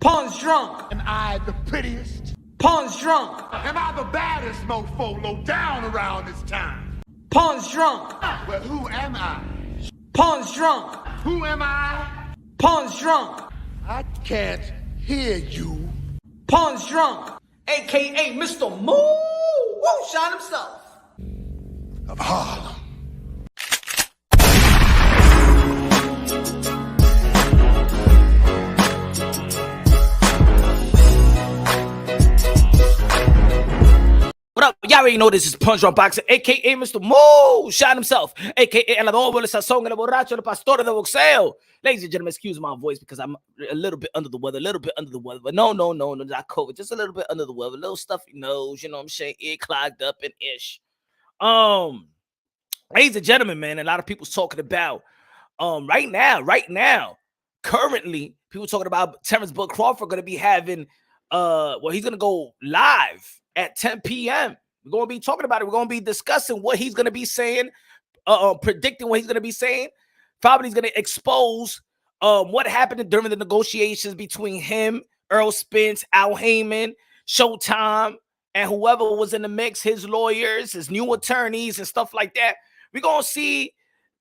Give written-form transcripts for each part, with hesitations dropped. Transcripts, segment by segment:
Pun's drunk. Am I the prettiest? Pun's drunk. Am I the baddest mofo low down around this time? Pun's drunk. Well, who am I? Pun's drunk. Who am I? Pun's drunk. I can't hear you. Pun's drunk. AKA Mr. Woo shot himself. Of Harlem. What up? Y'all already know this is Punch Drunk Boxing, a.k.a. Mr. Moo shot himself, a.k.a. El Adobo, el Sazón, el Borracho, el Pastor de Boxeo. Ladies and gentlemen, excuse my voice because I'm a little bit under the weather, but no, not COVID, just a little bit under the weather, a little stuffy nose, you know what I'm saying, ear clogged up and ish. Ladies and gentlemen, man, a lot of people's talking about, right now, currently, people talking about Terrence Bud Crawford going to be having, he's going to go live at 10 p.m. We're going to be talking about it. We're going to be discussing what he's going to be saying, predicting what he's going to be saying. Probably he's going to expose what happened during the negotiations between him, Earl Spence, Al Heyman, Showtime, and whoever was in the mix, his lawyers, his new attorneys, and stuff like that. We're going to see,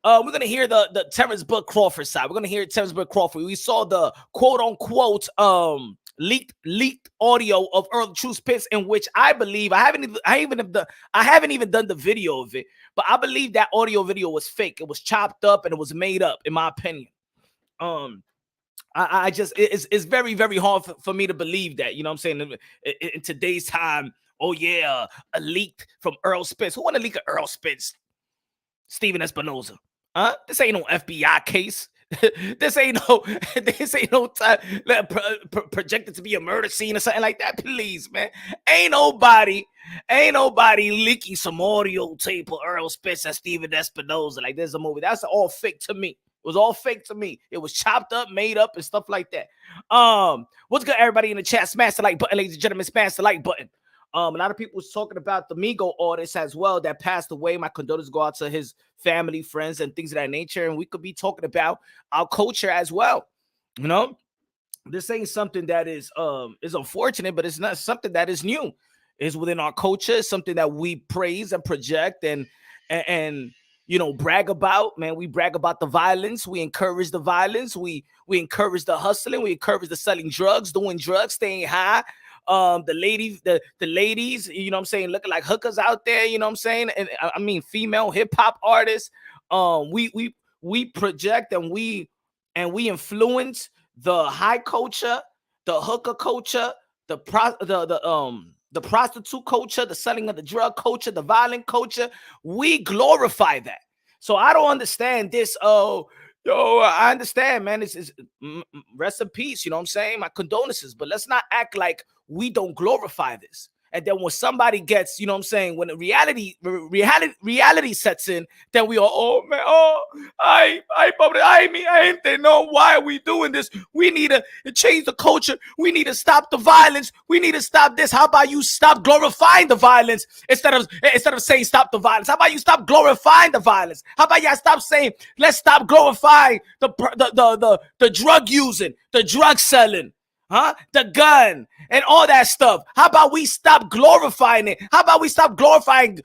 we're going to hear the Terrence Bud Crawford side. We're going to hear Terrence Bud Crawford. We saw the quote-unquote leaked audio of Earl True Spence, in which I believe I haven't even done the video of it, but I believe that audio video was fake. It was chopped up and it was made up, in my opinion. I just it's very, very hard for me to believe that, you know what I'm saying, in today's time. Oh yeah, a leak from Earl Spence. Who want to leak an Earl Spence? Steven Espinoza. Huh? This ain't no FBI case. This ain't no time projected to be a murder scene or something like that. Please, man. Ain't nobody leaking some audio tape of Earl Spence and Steven Espinoza. Like, there's a movie. That's all fake to me. It was all fake to me. It was chopped up, made up, and stuff like that. What's good, everybody in the chat? Smash the like button, ladies and gentlemen. Smash the like button. A lot of people was talking about the Migo artist as well that passed away. My condolences go out to his family, friends, and things of that nature. And we could be talking about our culture as well. You know, this ain't something that is unfortunate, but it's not something that is new. It's within our culture. It's something that we praise and project and you know, brag about. Man, we brag about the violence. We encourage the violence. We encourage the hustling. We encourage the selling drugs, doing drugs, staying high. The ladies, you know what I'm saying, looking like hookers out there, you know what I'm saying, and I mean female hip-hop artists. We project and we influence the high culture, the hooker culture, the prostitute culture, the selling of the drug culture, the violent culture. We glorify that. So I don't understand this. I understand, man. It's rest in peace. You know what I'm saying? My condolences, but let's not act like we don't glorify this. And then when somebody gets, you know what I'm saying, when reality sets in, then we are, oh man, I ain't know why are we doing this. We need to change the culture. We need to stop the violence. We need to stop this. How about you stop glorifying the violence instead of saying stop the violence? How about you stop glorifying the violence? How about y'all stop saying let's stop glorifying the drug using, the drug selling? The gun and all that stuff. How about we stop glorifying it? How about we stop glorifying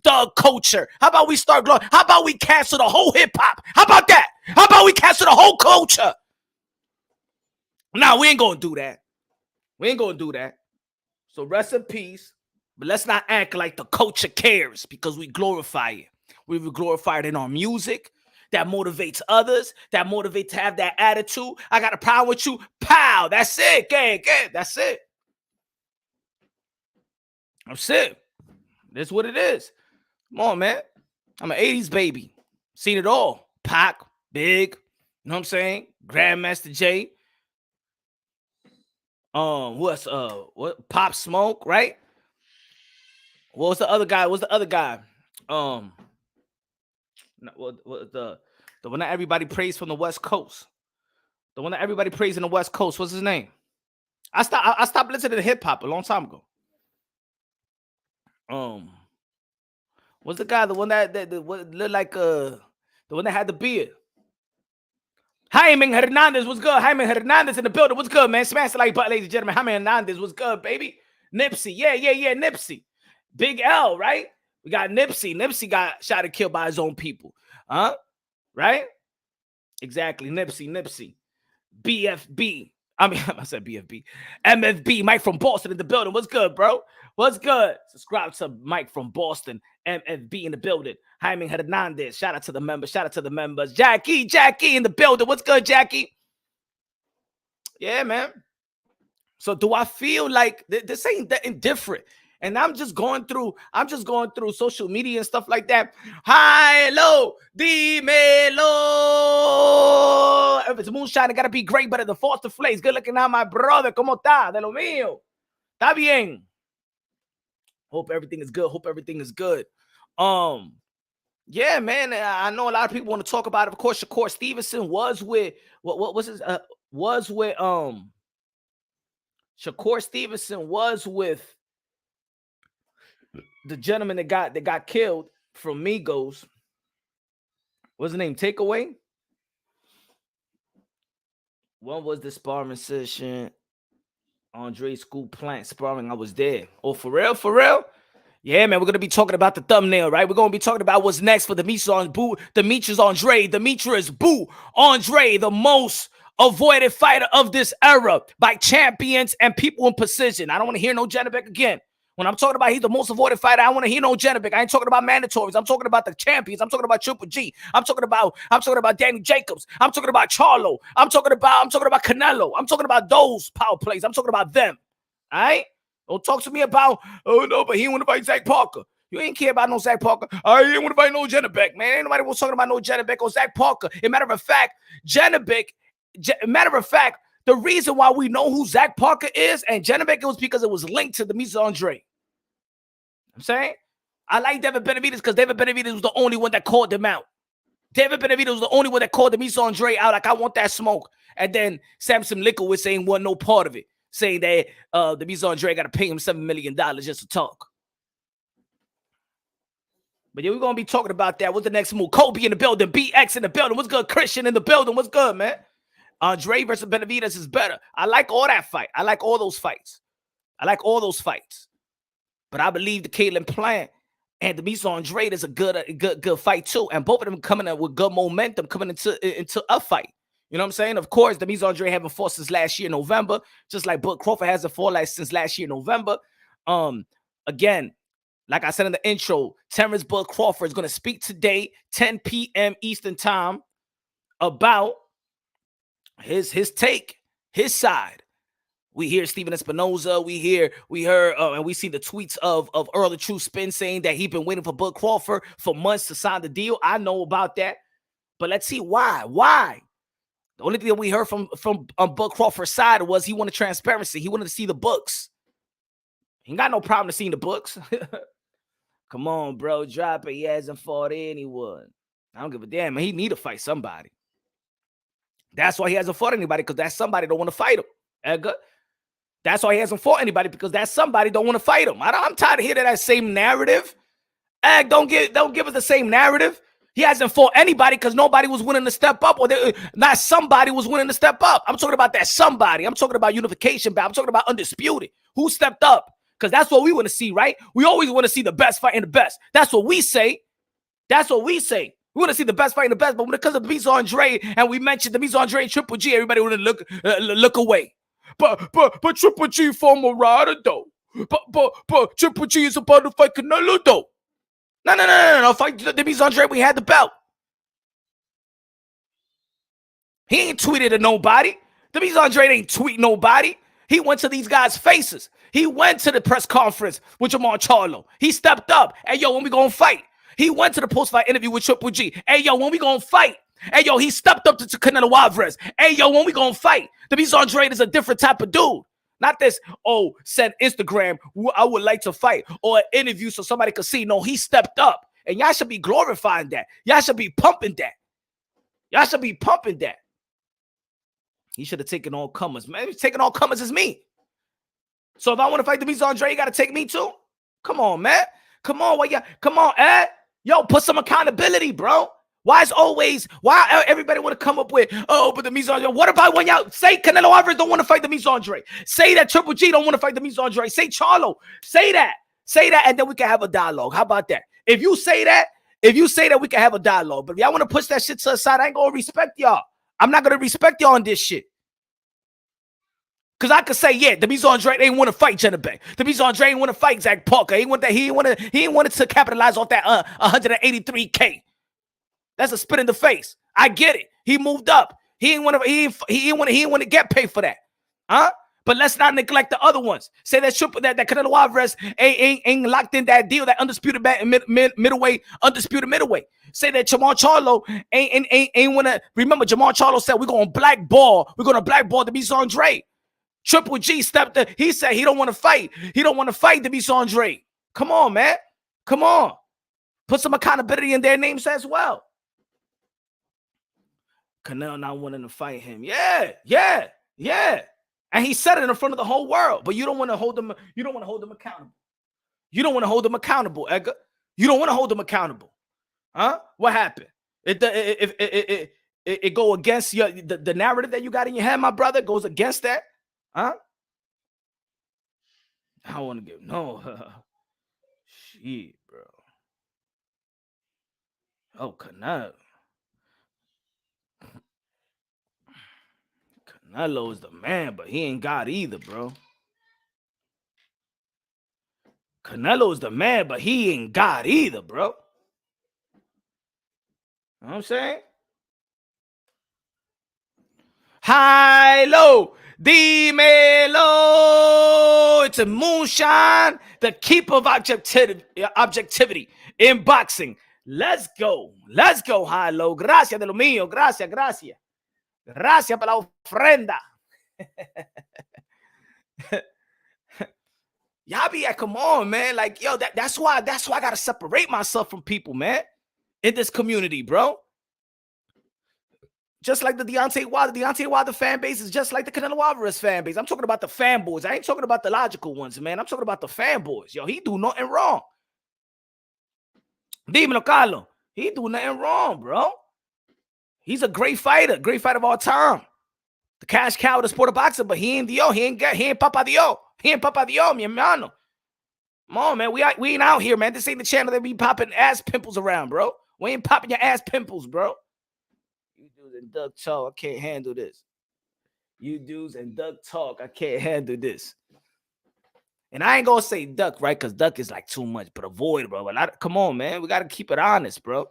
the culture? How about we how about we cancel the whole hip hop? How about that? How about we cancel the whole culture? Nah, we ain't gonna do that. We ain't gonna do that. So rest in peace. But let's not act like the culture cares, because we glorify it. We glorify it in our music. That motivates others, that motivates to have that attitude. I got a problem with you. Pow. That's it. Gang. That's it. That's it. That's what it is. Come on, man. I'm an 80s baby. Seen it all. Pac, Big, you know what I'm saying? Grandmaster J. What? Pop Smoke, right? What was the other guy? The one that everybody praised from the West Coast. The one that everybody praised in the West Coast. What's his name? I stopped listening to hip hop a long time ago. What's the guy? The one that looked like the one that had the beard. Jaime Hernandez, what's good? Jaime Hernandez in the building. What's good, man? Smash the like button, ladies and gentlemen. Jaime Hernandez, what's good, baby? Nipsey, yeah, Nipsey. Big L, right? We got Nipsey. Nipsey got shot and killed by his own people. Huh? Right? Exactly. Nipsey. BFB. I said BFB. MFB, Mike from Boston in the building. What's good, bro? What's good? Subscribe to Mike from Boston. MFB in the building. Jaime Hernandez. Shout out to the members. Jackie in the building. What's good, Jackie? Yeah, man. So do I feel like this ain't that indifferent? And I'm just going through social media and stuff like that. Hello, dímelo. If it's moonshine, it gotta be great, but at the Foster Flames. Good looking out, my brother. ¿Cómo está? De lo mío. Está bien. Hope everything is good. Yeah, man. I know a lot of people want to talk about it. Of course, Shakur Stevenson was with Shakur Stevenson was with the gentleman that got killed from Migos. What's his name? Takeaway. When was the sparring session? Andre School Plant sparring. I was there. Oh, for real? Yeah, man. We're gonna be talking about the thumbnail, right? We're gonna be talking about what's next for Demetrius Boo Andre, the most avoided fighter of this era by champions and people in position. I don't want to hear no Janabek again. When I'm talking about he's the most avoided fighter, I want to hear no Janabek. I ain't talking about mandatories. I'm talking about the champions. I'm talking about Triple G. I'm talking about Danny Jacobs. I'm talking about Charlo. I'm talking about Canelo. I'm talking about those power plays. I'm talking about them. All right? Don't talk to me about, oh no, but he want to fight Zach Parker. You ain't care about no Zach Parker. I ain't want to fight no Janabek, man. Ain't nobody was talking about no Janabek or Zach Parker. As a matter of fact, the reason why we know who Zach Parker is and Janabek was because it was linked to Demetrius Andrade. I'm saying I like David Benavidez because David Benavidez was the only one that called them out. David Benavidez was the only one that called Demetrius Andrade out. Like, I want that smoke. And then Samson Lickowitz saying wasn't no part of it, saying that Demetrius Andrade got to pay him $7 million just to talk. But yeah, we're going to be talking about that. What's the next move? Kobe in the building. BX in the building. What's good? Christian in the building. What's good, man? Andre versus Benavidez is better. I like all that fight. I like all those fights. But I believe the Caitlin Plant and Demetrius Andrade is a good fight too. And both of them coming up with good momentum coming into a fight. You know what I'm saying? Of course, Demetrius Andrade haven't fought since last year, November, just like Bud Crawford hasn't fought since last year, November. Again, like I said in the intro, Terrence Bud Crawford is going to speak today, 10 p.m. Eastern time, about his take, his side. We hear Steven Espinoza. We heard, and we see the tweets of Earl the True Spin saying that he's been waiting for Bud Crawford for months to sign the deal. I know about that, but let's see why. Why? The only thing that we heard from Bud Crawford's side was he wanted transparency. He wanted to see the books. He ain't got no problem to seeing the books. Come on, bro, drop it. He hasn't fought anyone. I don't give a damn. Man. He need to fight somebody. That's why he hasn't fought anybody, because that somebody don't want to fight him. Edgar. That's why he hasn't fought anybody, because that somebody don't want to fight him. I'm tired of hearing that same narrative. Don't give us the same narrative. He hasn't fought anybody because nobody was willing to step up, or not somebody was willing to step up. I'm talking about that somebody. I'm talking about unification. I'm talking about undisputed. Who stepped up? Because that's what we want to see, right? We always want to see the best fighting the best. That's what we say. We want to see the best fighting the best. But when it comes to Demetrius Andrade, and we mentioned Demetrius Andrade and Triple G, everybody would look away. But Triple G former rider though. But Triple G is about to fight Canelo though. No. Fight Demetrius Andrade. We had the belt. He ain't tweeted at nobody. Demetrius Andrade ain't tweet nobody. He went to these guys' faces. He went to the press conference with Jamal Charlo. He stepped up. Hey, yo, when we gonna fight? He went to the post-fight interview with Triple G. Hey, yo, when we gonna fight? Hey, yo, he stepped up to Canelo Alvarez. Hey, yo, when we gonna fight? Demetrius Andrade is a different type of dude. Not this, send Instagram, I would like to fight, or an interview so somebody could see. No, he stepped up. And y'all should be glorifying that. Y'all should be pumping that. He should have taken all comers. Man, he's taking all comers as me. So if I want to fight Demetrius Andrade, you got to take me too? Come on, man. Come on, Ed. Yo, put some accountability, bro. Why everybody want to come up with, oh, but the Mies Andre? What about when y'all say Canelo Alvarez don't want to fight the Mies Andre? Say that Triple G don't want to fight the Mies Andre. Say Charlo. Say that, and then we can have a dialogue. How about that? If you say that, we can have a dialogue. But if y'all want to push that shit to the side, I ain't gonna respect y'all. I'm not gonna respect y'all on this shit. Cause I could say, yeah, the Mies Andre ain't want to fight Jenna Bay. The Mies Andre ain't want to fight Zach Parker. He ain't wanted to capitalize off that 183K. That's a spit in the face. I get it. He moved up. He didn't want to get paid for that. Huh? But let's not neglect the other ones. Say that Canelo Alvarez ain't locked in that deal, that undisputed middleweight, undisputed middleweight. Say that Jamal Charlo ain't want to. Remember, Jamal Charlo said we're gonna blackball the Mies Andre. Triple G stepped in. He said he don't want to fight. He don't want to fight the Mies Andre. Come on, man. Come on. Put some accountability in their names as well. Canelo not wanting to fight him. Yeah. And he said it in front of the whole world. But you don't want to hold them. You don't want to hold them accountable. You don't want to hold them accountable, Edgar. You don't want to hold them accountable. Huh? What happened? It go against the narrative that you got in your head, my brother. Goes against that. Huh? I don't want to give no shit, bro. Oh, Canelo's the man, but he ain't God either, bro. Canelo's the man, but he ain't God either, bro. You know what I'm saying? High, low, Dimelo. It's a moonshine, the keeper of objectivity in boxing. Let's go, high, low. Gracias de lo mío, gracias. Gracias por la ofrenda. Y'all be like, come on, man. Like, yo, that's why I gotta separate myself from people, man, in this community, bro. Just like the Deontay Wilder fan base is just like the Canelo Alvarez fan base. I'm talking about the fanboys. I ain't talking about the logical ones, man. I'm talking about the fanboys. Yo, he do nothing wrong. Dímelo, Carlo. He do nothing wrong, bro. He's a great fighter of all time. The cash cow of the sport of boxing, but he ain't Dios. He ain't Papa Dios. He ain't Papa Dios, mi hermano. Come on, man. We ain't out here, man. This ain't the channel that be popping ass pimples around, bro. We ain't popping your ass pimples, bro. You dudes and duck talk, I can't handle this. You dudes and duck talk, I can't handle this. And I ain't gonna say duck, right? Because duck is like too much, but avoid, bro. Come on, man. We gotta keep it honest, bro.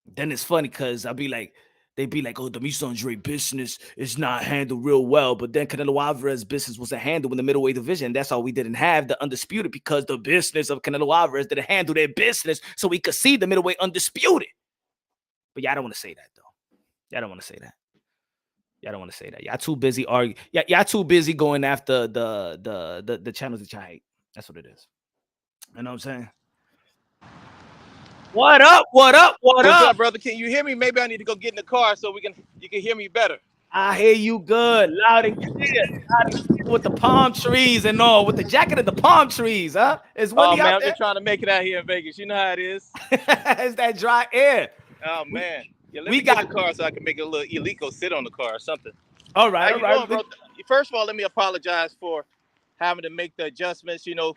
Then it's funny because they be like, oh, the Mies Andre business is not handled real well. But then Canelo Alvarez business wasn't handled in the middleweight division. That's all we didn't have the undisputed because the business of Canelo Alvarez didn't handle their business so we could see the middleweight undisputed. But y'all don't want to say that, though. Y'all don't want to say that. Y'all too busy arguing. Y'all too busy going after the channels that y'all hate. That's what it is. You know what I'm saying? What up? What's up, brother? Can you hear me? Maybe I need to go get in the car so you can hear me better. I hear you good, loud and clear. With the palm trees and all, with the jacket of the palm trees, huh? It's windy out I'm there. just trying to make it out here in Vegas. You know how it is. It's that dry air. Oh man, let me get in the car so I can make a little illegal sit on the car or something. All right, how you doing, bro? First of all, let me apologize for having to make the adjustments. You know,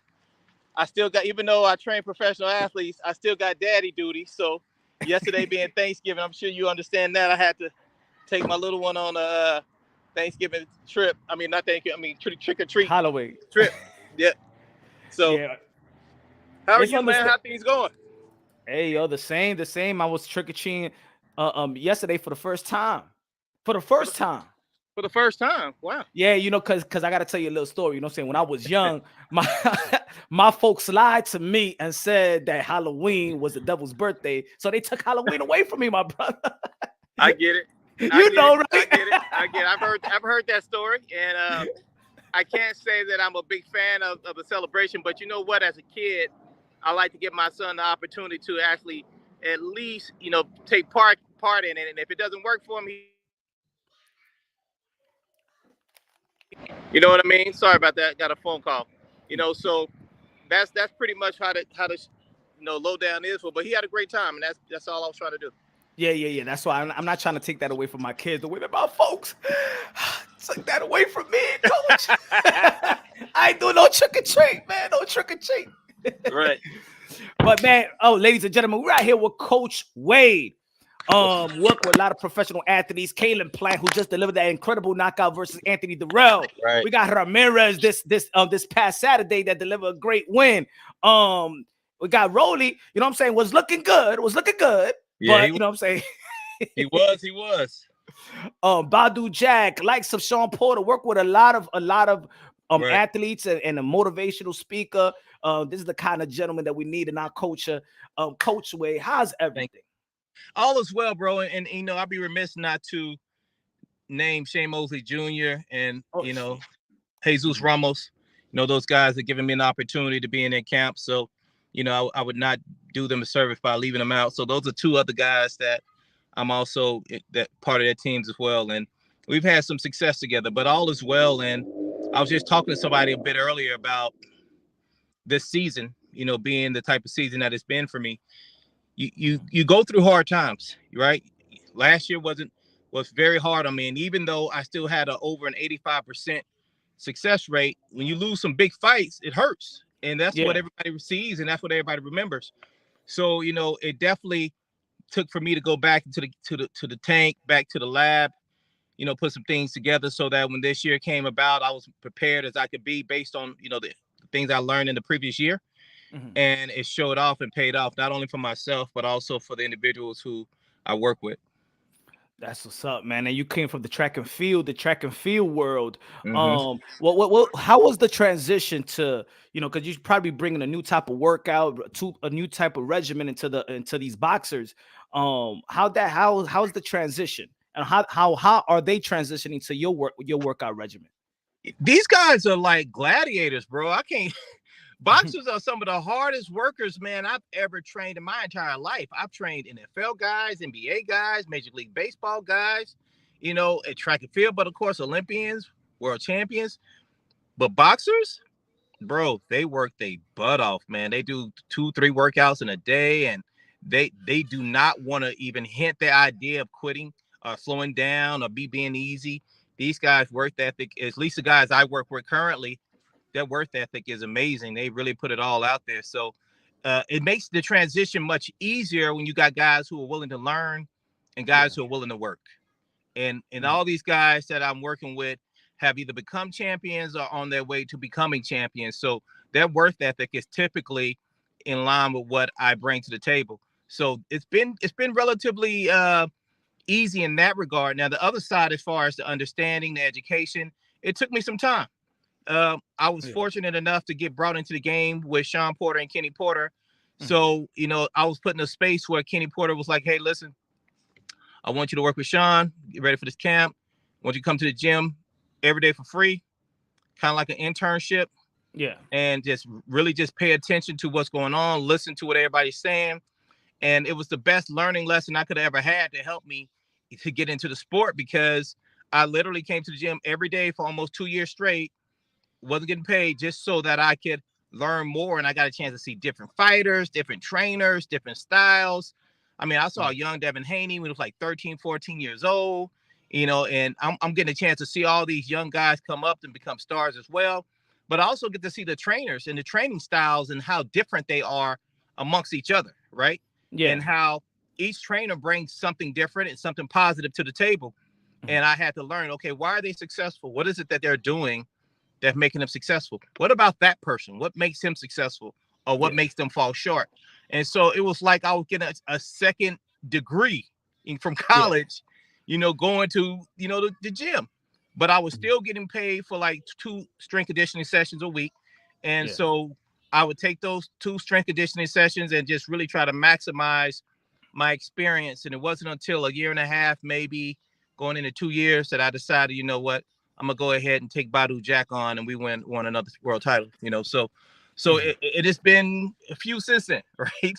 I still got, even though I train professional athletes, I still got daddy duty. So yesterday being Thanksgiving, I'm sure you understand that I had to take my little one on a Thanksgiving trip. I mean, not Thanksgiving. I mean, trick or treat Halloween trip. Yeah. So, how are you, man? How things going? Hey, yo, the same. I was trick or treating yesterday for the first time. For the first time. Wow. Yeah, you know, cause I gotta tell you a little story. You know what I'm saying? When I was young, my folks lied to me and said that Halloween was the devil's birthday. So they took Halloween away from me, my brother. I get it. Right? I get it. I've heard that story. And I can't say that I'm a big fan of the celebration, but you know what? As a kid, I like to give my son the opportunity to actually at least, you know, take part in it. And if it doesn't work for him, you know what I mean? Sorry about that. Got a phone call. You know, so that's pretty much how the low down is for. But he had a great time, and that's all I was trying to do. Yeah. That's why I'm not trying to take that away from my kids. The way that my folks took that away from me, coach. I ain't doing no trick or treat, man. No trick or treat. Right. But man, ladies and gentlemen, we're out here with Coach Wade. Work with a lot of professional athletes. Kalen Plant, who just delivered that incredible knockout versus Anthony Durrell. Right. We got Ramirez this past Saturday that delivered a great win. We got Rolly, you know what I'm saying, was looking good. Yeah, but you know what I'm saying? he was. Badu Jack, likes of Sean Porter, work with a lot of Right. athletes and a motivational speaker. This is the kind of gentleman that we need in our culture. Coach Wade, how's everything? All is well, bro. And I'd be remiss not to name Mosley Jr. and Jesus Ramos. Those guys are giving me an opportunity to be in their camp. So, I would not do them a service by leaving them out. So those are two other guys that I'm also that part of their teams as well. And we've had some success together, but all is well. And I was just talking to somebody a bit earlier about this season, being the type of season that it's been for me. You go through hard times, right? Last year was very hard on me. And even though I still had over an 85% success rate, when you lose some big fights, it hurts. And that's what everybody sees, and that's what everybody remembers. So, it definitely took for me to go back into the tank, back to the lab, put some things together so that when this year came about, I was prepared as I could be based on, the things I learned in the previous year. Mm-hmm. And it showed off and paid off, not only for myself, but also for the individuals who I work with. That's what's up, man. And you came from the track and field world. Mm-hmm. How was the transition to, because you're probably bringing a new type of workout, to a new type of regimen into these boxers. How's the transition, and how are they transitioning to your workout regimen? These guys are like gladiators, bro. I can't. Boxers are some of the hardest workers, man, I've ever trained in my entire life. I've trained NFL guys, NBA guys, Major League Baseball guys, at track and field, but of course, Olympians, world champions. But boxers, bro, they work their butt off, man. They do 2-3 workouts in a day, and they do not want to even hint the idea of quitting or slowing down or being easy. These guys' work ethic, at least the guys I work with currently, their work ethic is amazing. They really put it all out there. So it makes the transition much easier when you got guys who are willing to learn and guys who are willing to work. And all these guys that I'm working with have either become champions or on their way to becoming champions. So their work ethic is typically in line with what I bring to the table. So it's been relatively easy in that regard. Now, the other side, as far as the understanding, the education, it took me some time. I was fortunate enough to get brought into the game with Sean Porter and Kenny Porter. So, I was put in a space where Kenny Porter was like, hey, listen, I want you to work with Sean, get ready for this camp. I want you to come to the gym every day for free, kind of like an internship. Yeah. And just pay attention to what's going on, listen to what everybody's saying. And it was the best learning lesson I could have ever had to help me to get into the sport, because I literally came to the gym every day for almost 2 years straight. Wasn't getting paid, just so that I could learn more. And I got a chance to see different fighters, different trainers, different styles. I mean, I saw a young Devin Haney when he was like 13, 14 years old, and I'm getting a chance to see all these young guys come up and become stars as well. But I also get to see the trainers and the training styles and how different they are amongst each other, right? Yeah. And how each trainer brings something different and something positive to the table. And I had to learn, okay, why are they successful? What is it that they're doing that's making them successful? What about that person? What makes him successful, or what makes them fall short? And so it was like I was getting a second degree from college, going to, the gym. But I was still getting paid for like 2 strength conditioning sessions a week. And so I would take those 2 strength conditioning sessions and just really try to maximize my experience. And it wasn't until a year and a half, maybe going into 2 years, that I decided, you know what, I'm gonna go ahead and take Badu Jack on, and we won another world title. So it has been a few since then, right?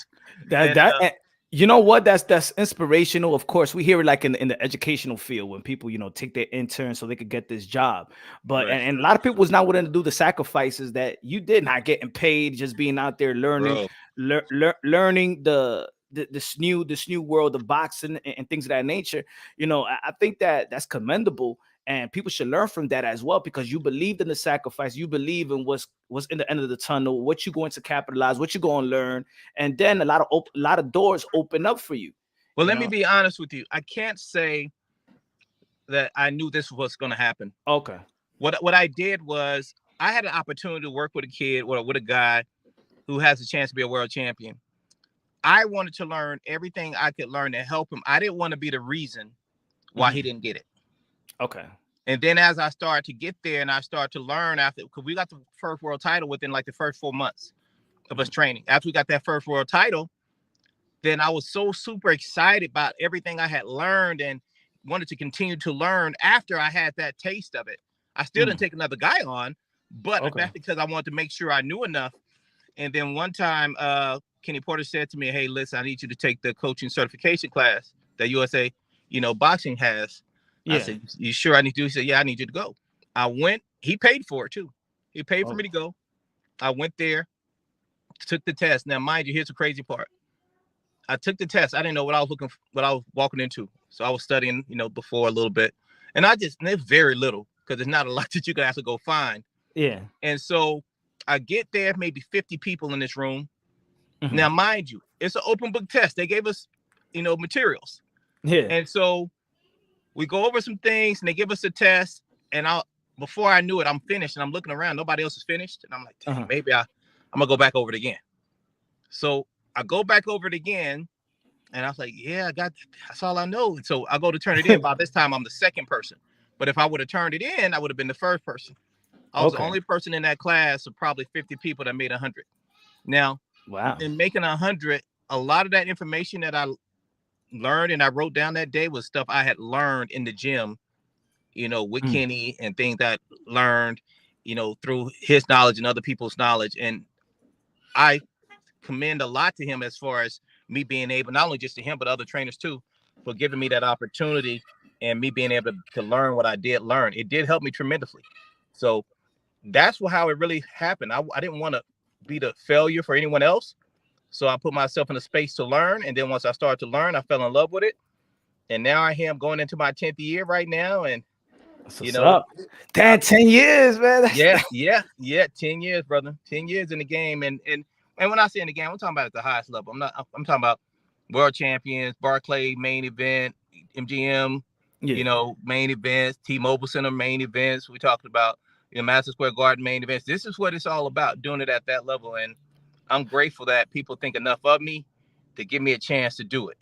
You know what? That's inspirational. Of course, we hear it like in the educational field when people, take their intern so they could get this job. But Right, and a lot of people was not willing to do the sacrifices that you did, not getting paid, just being out there learning, bro. learning this new world of boxing and things of that nature. I think that's commendable, and people should learn from that as well, because you believed in the sacrifice, you believe in what's in the end of the tunnel, what you're going to capitalize, what you're going to learn, and then a lot of doors open up for you. Well, You let me know. be honest with you. I can't say that I knew this was going to happen. Okay. What I did was I had an opportunity to work with a kid or with a guy who has a chance to be a world champion. I wanted to learn everything I could learn to help him. I didn't want to be the reason why he didn't get it. Okay. And then as I started to get there and I started to learn after, because we got the first world title within like the first 4 months of us training. After we got that first world title, then I was so super excited about everything I had learned and wanted to continue to learn after I had that taste of it. I still didn't take another guy on, but Okay. that's because I wanted to make sure I knew enough. And then one time, Kenny Porter said to me, "Hey, listen, I need you to take the coaching certification class that USA, boxing has." I Yeah. said, "You sure I need to?" He said, "Yeah, I need you to go." I went. He paid for it too. He paid for me to go. I went there, took the test. Now, mind you, here's the crazy part. I took the test. I didn't know what I was walking into. So I was studying, before a little bit, and it's very little because there's not a lot that you can actually go find. Yeah. And so I get there, maybe 50 people in this room. Mhm. Now, mind you, it's an open book test. They gave us, materials. Yeah. And so we go over some things and they give us a test. And before I knew it, I'm finished and I'm looking around. Nobody else is finished. And I'm like, dang, maybe I'm going to go back over it again. So I go back over it again. And I was like, yeah, that's all I know. And so I go to turn it in. By this time, I'm the second person. But if I would have turned it in, I would have been the first person. I was the only person in that class of probably 50 people that made 100. Now, Wow. in making 100, a lot of that information that I learned and I wrote down that day was stuff I had learned in the gym, with Kenny, and things that I learned, through his knowledge and other people's knowledge. And I commend a lot to him as far as me being able, not only just to him, but other trainers too, for giving me that opportunity and me being able to learn what I did learn. It did help me tremendously. So that's how it really happened. I didn't want to be the failure for anyone else. So I put myself in a space to learn. And then once I started to learn, I fell in love with it. And now I am going into my 10th year right now. And, What's up? 10 years, man. Yeah. 10 years, brother. 10 years in the game. And when I say in the game, I'm talking about at the highest level. I'm talking about world champions, Barclay main event, MGM, main events, T-Mobile Center main events. We talked about, Madison Square Garden main events. This is what it's all about, doing it at that level. And I'm grateful that people think enough of me to give me a chance to do it.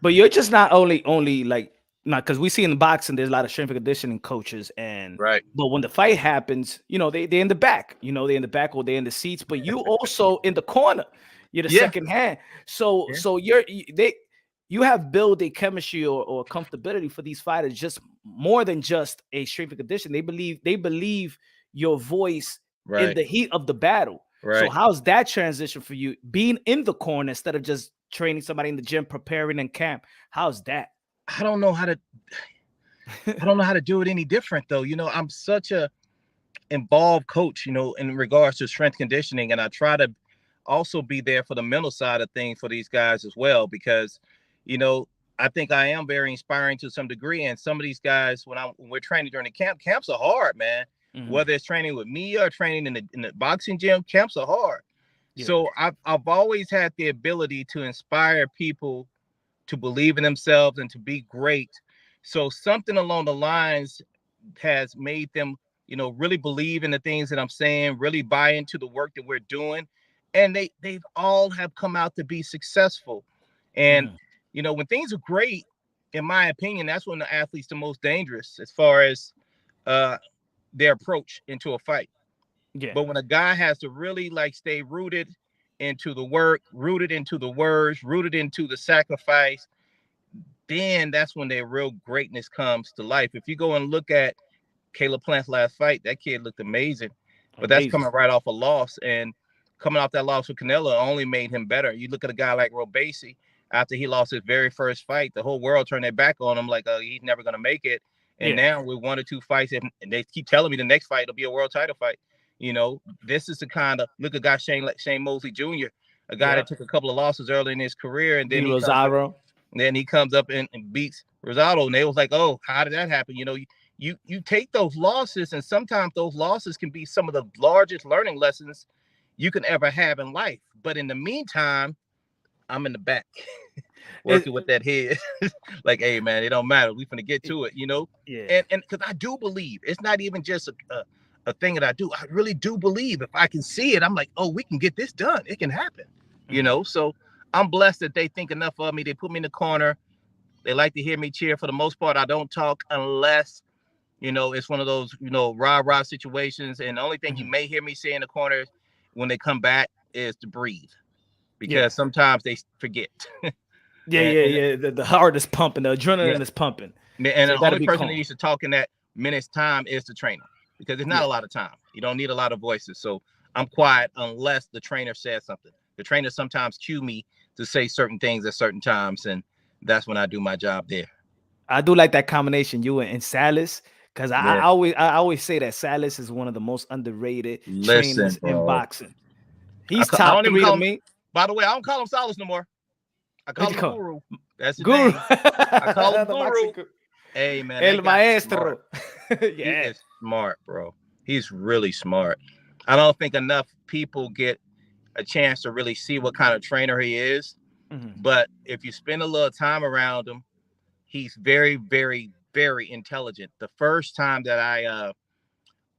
But you're just not only like, not because we see in the boxing there's a lot of strength and conditioning coaches, and Right. but when the fight happens, they're in the back, they're in the back or they're in the seats, but you also in the corner, you're the second hand. So you have built a chemistry or comfortability for these fighters, just more than just a strength and condition. They believe your voice in the heat of the battle. Right. So how's that transition for you, being in the corner instead of just training somebody in the gym, preparing in camp? How's that? I don't know how to do it any different though. I'm such a involved coach, in regards to strength conditioning. And I try to also be there for the mental side of things for these guys as well, because, I think I am very inspiring to some degree. And some of these guys, when we're training during the camps are hard, man. Whether it's training with me or training in the boxing gym, camps are hard. Yeah. So I've always had the ability to inspire people to believe in themselves and to be great. So something along the lines has made them, really believe in the things that I'm saying, really buy into the work that we're doing. And they've all have come out to be successful. And, when things are great, in my opinion, that's when the athlete's the most dangerous as far as their approach into a fight. Yeah. But when a guy has to really stay rooted into the work, rooted into the words, rooted into the sacrifice, then that's when their real greatness comes to life. If you go and look at Caleb Plant's last fight, that kid looked amazing. But that's coming right off a loss, and coming off that loss with Canelo only made him better. You look at a guy like Robesi, after he lost his very first fight, the whole world turned their back on him, like he's never gonna make it. And now with 1 or 2 fights, and they keep telling me the next fight will be a world title fight. You know, this is the kind of look at a guy Shane Mosley Jr., a guy that took a couple of losses early in his career, and then he comes up and beats Rosado, and they was like, oh, how did that happen? You know, you take those losses, and sometimes those losses can be some of the largest learning lessons you can ever have in life. But in the meantime, I'm in the back working with that head. Like, hey man, it don't matter. We finna get to it, you know? And because I do believe it's not even just a thing that I do. I really do believe if I can see it, I'm like, oh, we can get this done. It can happen, you know? So I'm blessed that they think enough of me. They put me in the corner. They like to hear me cheer. For the most part, I don't talk unless, you know, it's one of those, you know, rah-rah situations. And the only thing you may hear me say in the corner when they come back is to breathe. Because sometimes they forget. The heart is pumping, the adrenaline is pumping. And so the only person that needs to talk in that minute's time is the trainer. Because there's not a lot of time. You don't need a lot of voices. So I'm quiet unless the trainer says something. The trainer sometimes cue me to say certain things at certain times, and that's when I do my job there. I do like that combination, you and Salas, because I always say that Salas is one of the most underrated trainers in boxing. He's top 3 to me. By the way, I don't call him Salas no more. I call him Guru. That's his name. I call him Guru. Hey man, El Maestro. He is smart, bro. He's really smart. I don't think enough people get a chance to really see what kind of trainer he is. But if you spend a little time around him, he's very, very, very intelligent. The first time that I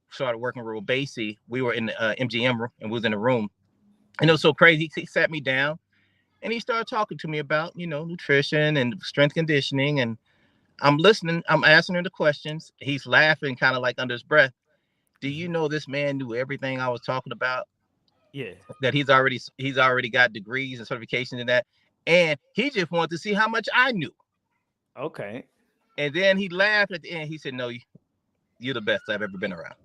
started working with Basie, we were in the MGM room and we was in a room. And it was so crazy. He sat me down and he started talking to me about, you know, nutrition and strength conditioning. And I'm listening. I'm asking him the questions. He's laughing kind of like under his breath. Do you know this man knew everything I was talking about? Yeah. That he's already got degrees and certifications in that. And he just wanted to see how much I knew. Okay. And then he laughed at the end. He said, no, you're the best I've ever been around.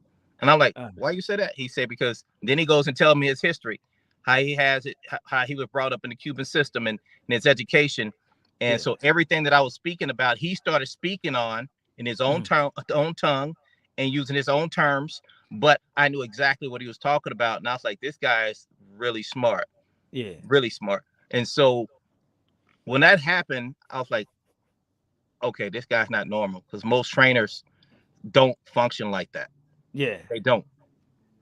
And I'm like, why you say that? He said, because then he goes and tells me his history, how he has it, how he was brought up in the Cuban system and his education. And so everything that I was speaking about, he started speaking on in his own tongue and using his own terms. But I knew exactly what he was talking about. And I was like, this guy is really smart. Yeah. Really smart. And so when that happened, I was like, okay, this guy's not normal, because most trainers don't function like that. Yeah. They don't.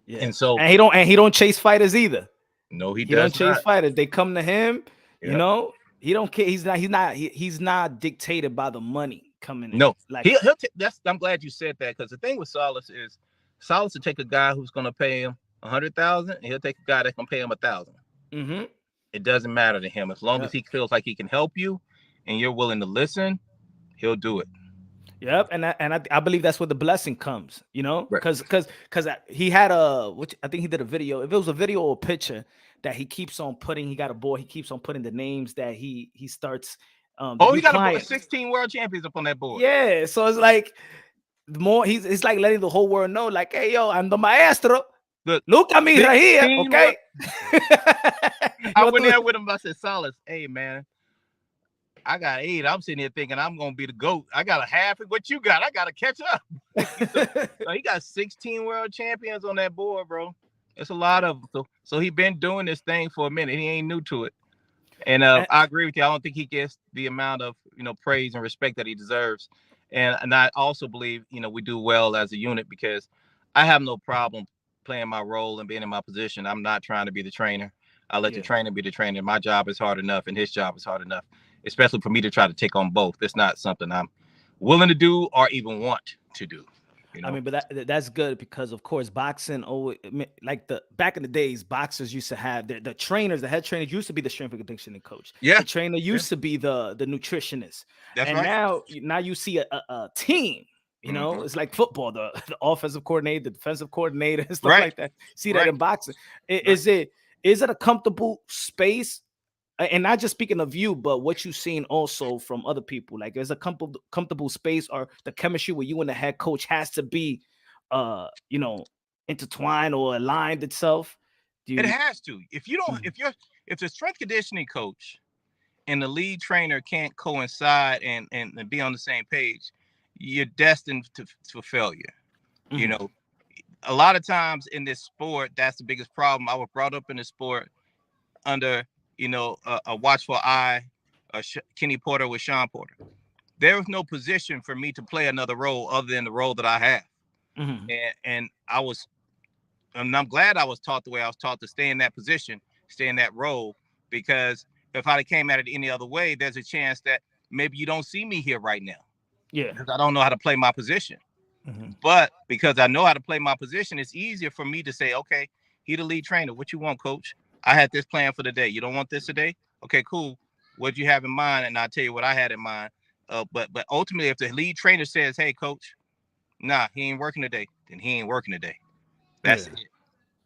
Yeah. And so he don't chase fighters either. No, he don't chase fighters. They come to him, you know. He don't care. He's not dictated by the money coming in. No, like I'm glad you said that, because the thing with Salas is Salas will take a guy who's gonna pay him 100,000, and he'll take a guy that can pay him 1,000. It doesn't matter to him as long as he feels like he can help you and you're willing to listen, he'll do it. Yep, and I believe that's where the blessing comes, you know, because he had which I think he did a video. If it was a video or a picture that he keeps on putting, he got a board. He keeps on putting the names that he starts. He got 16 world champions up on that board. Yeah, so it's like the more it's like letting the whole world know, like, hey, yo, I'm the maestro. Look at me right here, okay? I went there with him. I said, Salas, hey man, I got 8. I'm sitting here thinking I'm gonna be the GOAT. I got a half of what you got. I gotta catch up. So he got 16 world champions on that board, bro. It's a lot of them. So he been doing this thing for a minute. He ain't new to it. And I agree with you. I don't think he gets the amount of, you know, praise and respect that he deserves. And I also believe, you know, we do well as a unit, because I have no problem playing my role and being in my position. I'm not trying to be the trainer. I let the trainer be the trainer. My job is hard enough, and his job is hard enough, especially for me to try to take on both. It's not something I'm willing to do or even want to do. You know? I mean, but that's good, because of course boxing always, like back in the days, boxers used to have the trainers, the head trainers used to be the strength and conditioning coach. Yeah, the trainer used to be the nutritionist. That's and right. now you see a team. You know, it's like football, the offensive coordinator, the defensive coordinator, and stuff like that. See that in boxing. Is it a comfortable space? And not just speaking of you, but what you've seen also from other people. Like, there's a comfortable space, or the chemistry where you and the head coach has to be, you know, intertwined or aligned itself. It has to. If you don't, if the strength conditioning coach and the lead trainer can't coincide and be on the same page, you're destined for failure. You know, a lot of times in this sport, that's the biggest problem. I was brought up in the sport under, a watchful eye, Kenny Porter with Sean Porter. There was no position for me to play another role other than the role that I have. And I'm glad I was taught the way I was taught, to stay in that position, stay in that role, because if I came at it any other way, there's a chance that maybe you don't see me here right now. Yeah. Because I don't know how to play my position. But because I know how to play my position, it's easier for me to say, okay, he the lead trainer. What you want, coach? I had this plan for the day. You don't want this today? Okay, cool. What you have in mind? And I'll tell you what I had in mind. But ultimately, if the lead trainer says, hey, coach, nah, he ain't working today, then he ain't working today. That's it.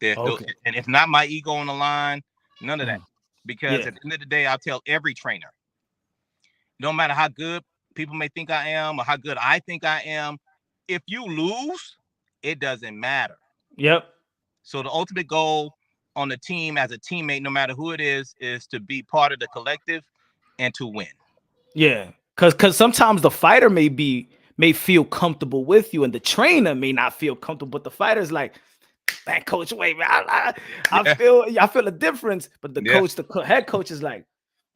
There's no, and if not my ego on the line, none of that. Because at the end of the day, I'll tell every trainer, no matter how good people may think I am or how good I think I am, if you lose, it doesn't matter. Yep. So the ultimate goal on the team as a teammate, no matter who it is to be part of the collective and to win. Yeah. Cause sometimes the fighter may feel comfortable with you and the trainer may not feel comfortable, but the fighter's like, man, coach, wait, man, I feel a difference. But the coach, the head coach is like,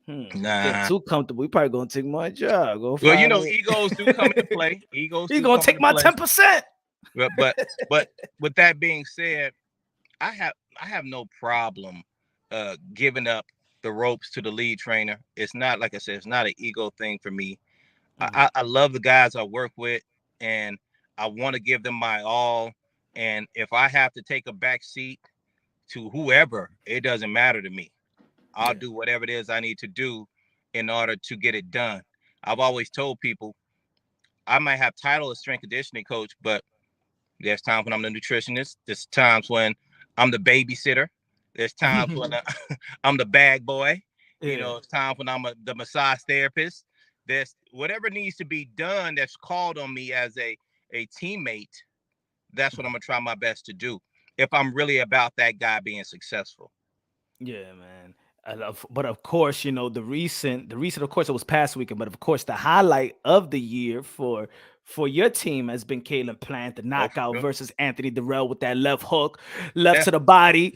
get too comfortable. We probably gonna take my job. Well, egos do come into play. He's gonna take my 10%. But with that being said, I have no problem giving up the ropes to the lead trainer. It's not, like I said, it's not an ego thing for me. I love the guys I work with, and I want to give them my all. And if I have to take a back seat to whoever, it doesn't matter to me. I'll do whatever it is I need to do in order to get it done. I've always told people I might have title as strength conditioning coach, but there's times when I'm the nutritionist. There's times when I'm the babysitter. There's times when I'm the bag boy. It's times when I'm the massage therapist. There's whatever needs to be done that's called on me as a teammate. That's what I'm gonna try my best to do if I'm really about that guy being successful. Yeah, man. But of course, the recent, of course, it was past weekend. But of course, the highlight of the year for your team has been Caleb Plant, the knockout versus Anthony Durrell with that left hook, left to the body,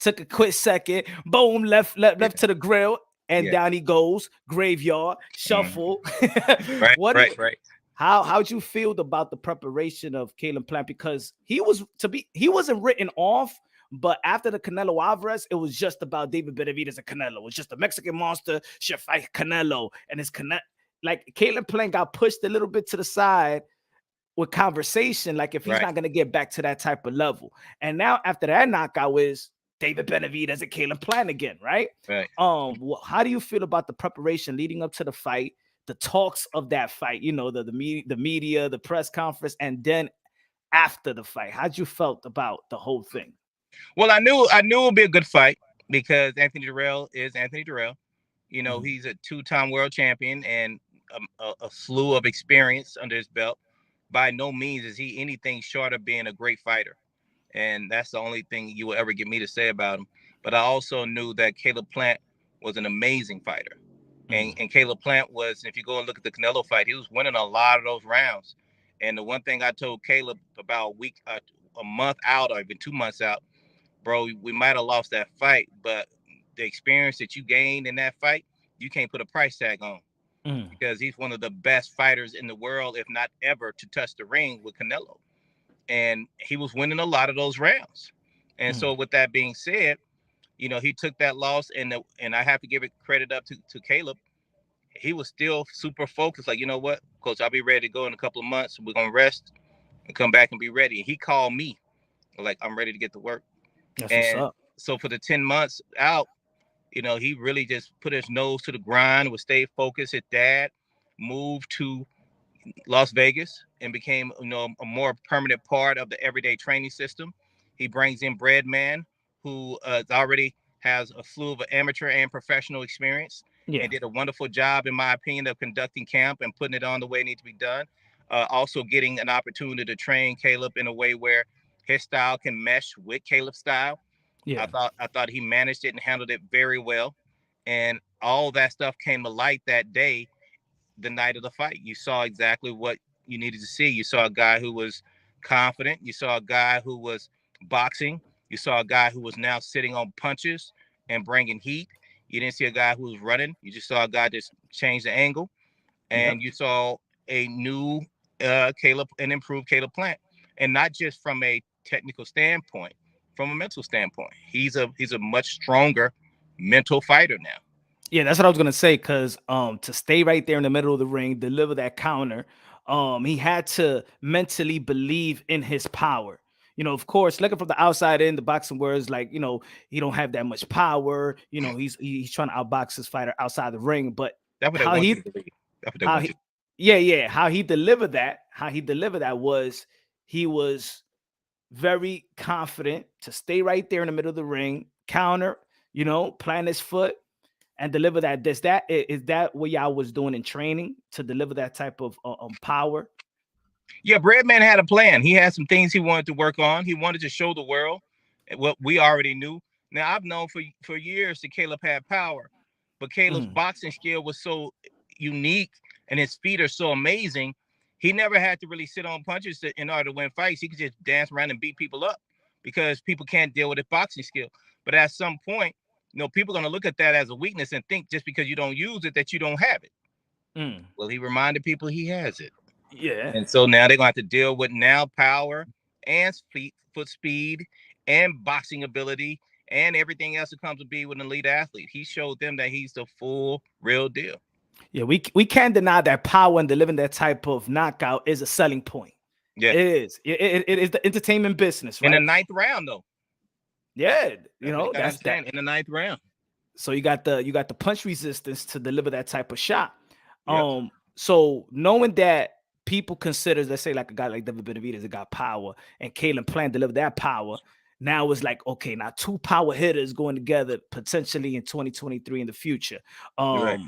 took a quick second, boom, left to the grill, and down he goes, graveyard, shuffle. Right. How'd you feel about the preparation of Caleb Plant? Because he wasn't written off. But after the Canelo Alvarez, it was just about David Benavidez and Canelo. It was just a Mexican monster should fight Canelo. And it's like Caleb Plant got pushed a little bit to the side with conversation, like if he's not going to get back to that type of level. And now after that knockout is David Benavidez and Caleb Plant again, right? Right. How do you feel about the preparation leading up to the fight, the talks of that fight, the media, the press conference, and then after the fight? How'd you felt about the whole thing? Well, I knew it would be a good fight because Anthony Durrell is Anthony Durrell. He's a 2-time world champion and a slew of experience under his belt. By no means is he anything short of being a great fighter. And that's the only thing you will ever get me to say about him. But I also knew that Caleb Plant was an amazing fighter. And Caleb Plant was, if you go and look at the Canelo fight, he was winning a lot of those rounds. And the one thing I told Caleb about a month out or even 2 months out, bro, we might have lost that fight, but the experience that you gained in that fight, you can't put a price tag on because he's one of the best fighters in the world, if not ever, to touch the ring with Canelo. And he was winning a lot of those rounds. And so with that being said, he took that loss and I have to give it credit up to Caleb. He was still super focused. Like, you know what, coach, I'll be ready to go in a couple of months. We're going to rest and come back and be ready. And he called me like, I'm ready to get to work. That's what's up. So for the 10 months out, he really just put his nose to the grind, would stay focused. His dad moved to Las Vegas and became, a more permanent part of the everyday training system. He brings in Breadman, who already has a slew of amateur and professional experience and did a wonderful job, in my opinion, of conducting camp and putting it on the way it needs to be done. Also getting an opportunity to train Caleb in a way where his style can mesh with Caleb's style. I thought he managed it and handled it very well. And all that stuff came to light that day, the night of the fight. You saw exactly what you needed to see. You saw a guy who was confident. You saw a guy who was boxing. You saw a guy who was now sitting on punches and bringing heat. You didn't see a guy who was running. You just saw a guy just change the angle. And you saw a new Caleb, an improved Caleb Plant. And not just from a technical standpoint, from a mental standpoint. He's a much stronger mental fighter now. Yeah, that's what I was gonna say. Cause to stay right there in the middle of the ring, deliver that counter, he had to mentally believe in his power. You know, of course, looking from the outside in, the boxing words like, you know, he don't have that much power. You know, he's trying to outbox his fighter outside the ring. But That's what they want you to believe. That's what they want you. Yeah, how he delivered that was he was very confident to stay right there in the middle of the ring, counter, you know, plant his foot and deliver that. Is that what y'all was doing in training to deliver that type of power? Yeah, Breadman had a plan. He had some things he wanted to work on. He wanted to show the world what we already knew. Now, I've known for years that Caleb had power, but Caleb's boxing skill was so unique and his feet are so amazing. He never had to really sit on punches in order to win fights. He could just dance around and beat people up because people can't deal with his boxing skill. But at some point, you know, people are going to look at that as a weakness and think just because you don't use it that you don't have it. Well, he reminded people he has it. Yeah. And so now they're going to have to deal with now power and foot speed and boxing ability and everything else that comes to be with an elite athlete. He showed them that he's the full real deal. Yeah, we can't deny that power and delivering that type of knockout is a selling point. Yeah, it is. It is the entertainment business, right? In the ninth round, though. Yeah, you know, that's that in the ninth round. So you got the punch resistance to deliver that type of shot. Yep. So knowing that people consider, let's say, like a guy like David Benavidez that got power and Caleb Plant delivered that power. Now it's like, okay, now two power hitters going together potentially in 2023 in the future. Right.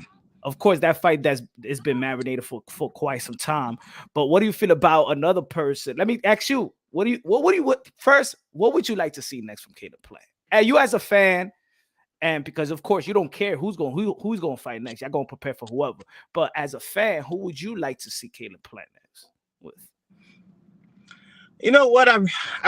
Of course, that fight it's been marinated for quite some time. But what do you feel about another person? Let me ask you, what would you like to see next from Caleb Plant? And you as a fan, and because of course you don't care who's going to fight next, you're going to prepare for whoever. But as a fan, who would you like to see Caleb Plant next with? You know what? I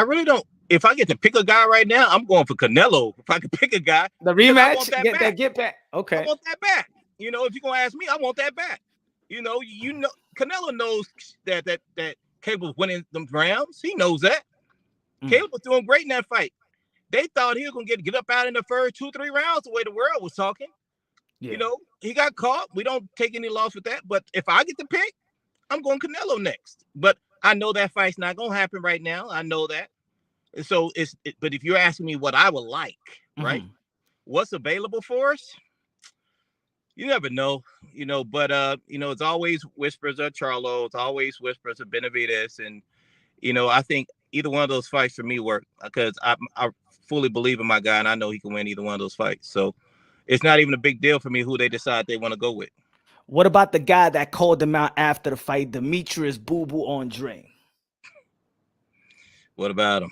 really don't. If I get to pick a guy right now, I'm going for Canelo. If I could pick a guy, the rematch, get back. Okay, I want that back. You know, if you're gonna ask me, I want that back. You know, Canelo knows that Caleb was winning them rounds. He knows that. Caleb was doing great in that fight. They thought he was gonna get up out in the first 2-3 rounds the way the world was talking. Yeah. You know, he got caught. We don't take any loss with that. But if I get to pick, I'm going Canelo next. But I know that fight's not gonna happen right now. I know that. And so but if you're asking me what I would like, right? What's available for us? You never know, you know, but you know, it's always whispers of Charlo, it's always whispers of Benavidez. And, you know, I think either one of those fights for me work because I fully believe in my guy and I know he can win either one of those fights. So it's not even a big deal for me who they decide they want to go with. What about the guy that called them out after the fight, Demetrius Boo Boo Andrade? What about him?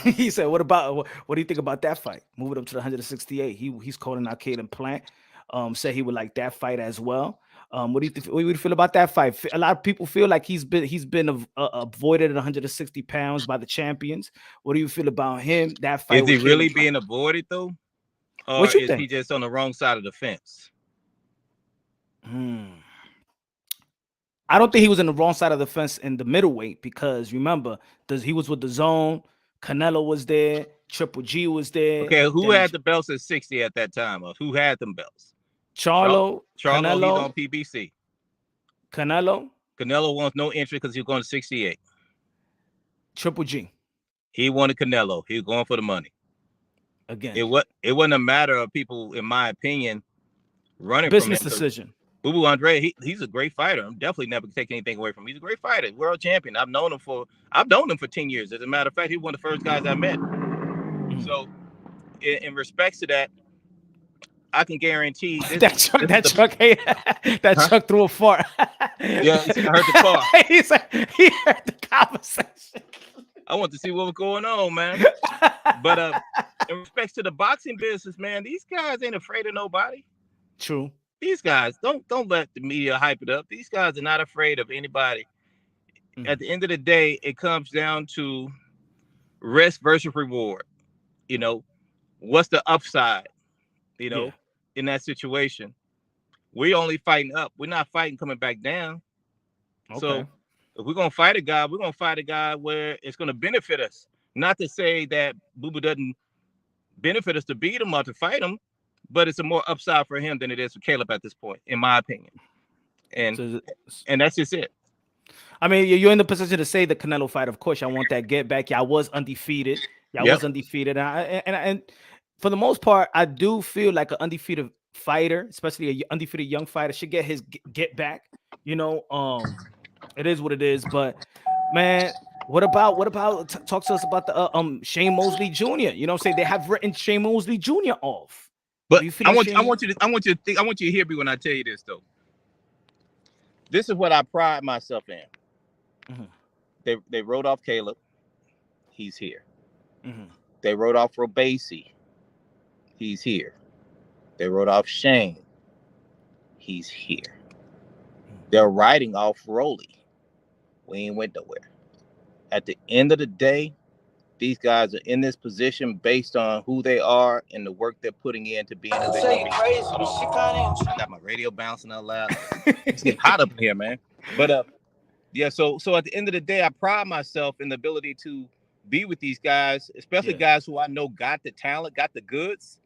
He said, what do you think about that fight? Moving up to the 168. He's calling out Caleb Plant. Said he would like that fight as well. What do you feel about that fight? A lot of people feel like he's been avoided at 160 pounds by the champions. What do you feel about him? That fight is he really being avoided though, or what you is think? he just on the wrong side of the fence? I don't think he was in the wrong side of the fence in the middleweight because remember, he was with the Zone. Canelo was there. Triple G was there. Okay, who had the belts at 60 at that time? Or who had them belts? Charlo, Canelo, he's on PBC. Canelo wants no entry because he's going to 68. Triple G. He wanted Canelo. He was going for the money. Again. It wasn't a matter of people, in my opinion, running business from him. decision. Boo Boo Andrade, he's a great fighter. I'm definitely never take anything away from him. He's a great fighter, world champion. I've known him for 10 years. As a matter of fact, he was one of the first guys I met. So in respects to that, I can guarantee that truck threw a fart. Yeah, I heard the car. He heard the conversation. I want to see what was going on, man. But in respects to the boxing business, man, these guys ain't afraid of nobody. True. These guys, don't let the media hype it up. These guys are not afraid of anybody. At the end of the day, it comes down to risk versus reward. You know, what's the upside? You know, in that situation, we're only fighting up. We're not fighting coming back down. Okay. So if we're gonna fight a guy, we're gonna fight a guy where it's gonna benefit us. Not to say that Boo Boo doesn't benefit us to beat him or to fight him, but it's a more upside for him than it is for Caleb at this point, in my opinion. And that's just it. I mean, you're in the position to say the Canelo fight. Of course, I want that get back. Y'all was undefeated. Y'all was undefeated. And for the most part, I do feel like an undefeated fighter, especially an undefeated young fighter, should get his get back. You know, it is what it is. But man, what about talk to us about the HNey Mosley Jr. You know what I'm saying? They have written HNey Mosley Jr. off. But I want you to hear me when I tell you this though. This is what I pride myself in. They wrote off Caleb. He's here. They wrote off Robesi. He's here. They wrote off Shane. He's here. They're writing off Rolly. We ain't went nowhere. At the end of the day, these guys are in this position based on who they are and the work they're putting in to be in this. I got my radio bouncing out loud. It's getting hot up in here, man. But yeah, so at the end of the day, I pride myself in the ability to be with these guys, especially guys who I know got the talent, got the goods,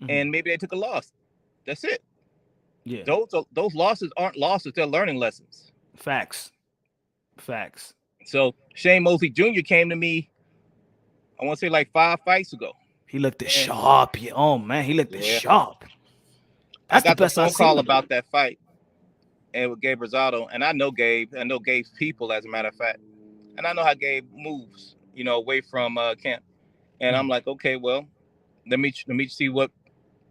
and maybe they took a loss. That's it. Yeah. Those losses aren't losses, they're learning lessons. Facts. So HNey Mosley Jr. came to me, I want to say like 5 fights ago. He looked sharp. Yeah. Oh man, he looked sharp. That's I got the best the phone call seen about that fight, and with Gabe Rosado, and I know Gabe. I know Gabe's people, as a matter of fact, and I know how Gabe moves, you know, away from camp. And I'm like, okay, well, let me see what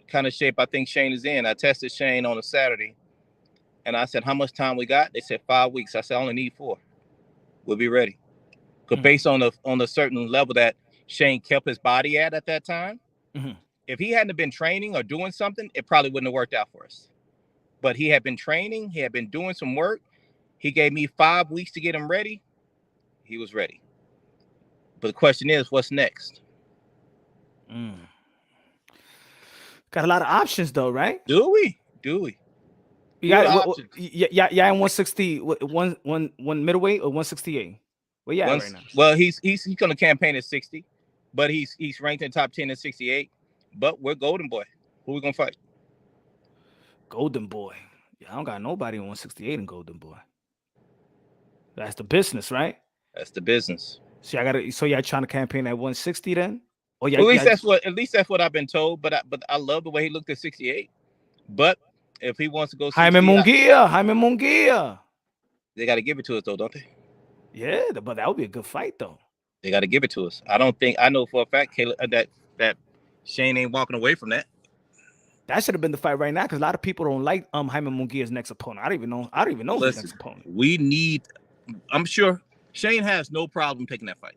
kind of shape I think Shane is in. I tested Shane on a Saturday, and I said, how much time we got? They said 5 weeks. I said, I only need 4. We'll be ready. Because based on the certain level that Shane kept his body at that time, if he hadn't been training or doing something, it probably wouldn't have worked out for us. But he had been training. He had been doing some work. He gave me 5 weeks to get him ready. He was ready. But the question is, what's next? Got a lot of options though, right? Do we? Yeah, in 160, one middleweight or 168. Well, yeah, right now. Well, he's going to campaign at 60, but he's ranked in top 10 at 68. But we're Golden Boy. Who we gonna fight? Golden Boy. Yeah, I don't got nobody in 168 in Golden Boy. That's the business, right? That's the business. So y'all trying to campaign at 160 then? Or at least that's what I've been told. But I love the way he looked at 68. But if he wants to go 60, Jaime Munguia. They got to give it to us though, don't they? Yeah, but that would be a good fight though. They got to give it to us. I know for a fact, Caleb, that Shane ain't walking away from that. That should have been the fight right now because a lot of people don't like Jaime Munguia's next opponent. I don't even know his next opponent. I'm sure Shane has no problem taking that fight.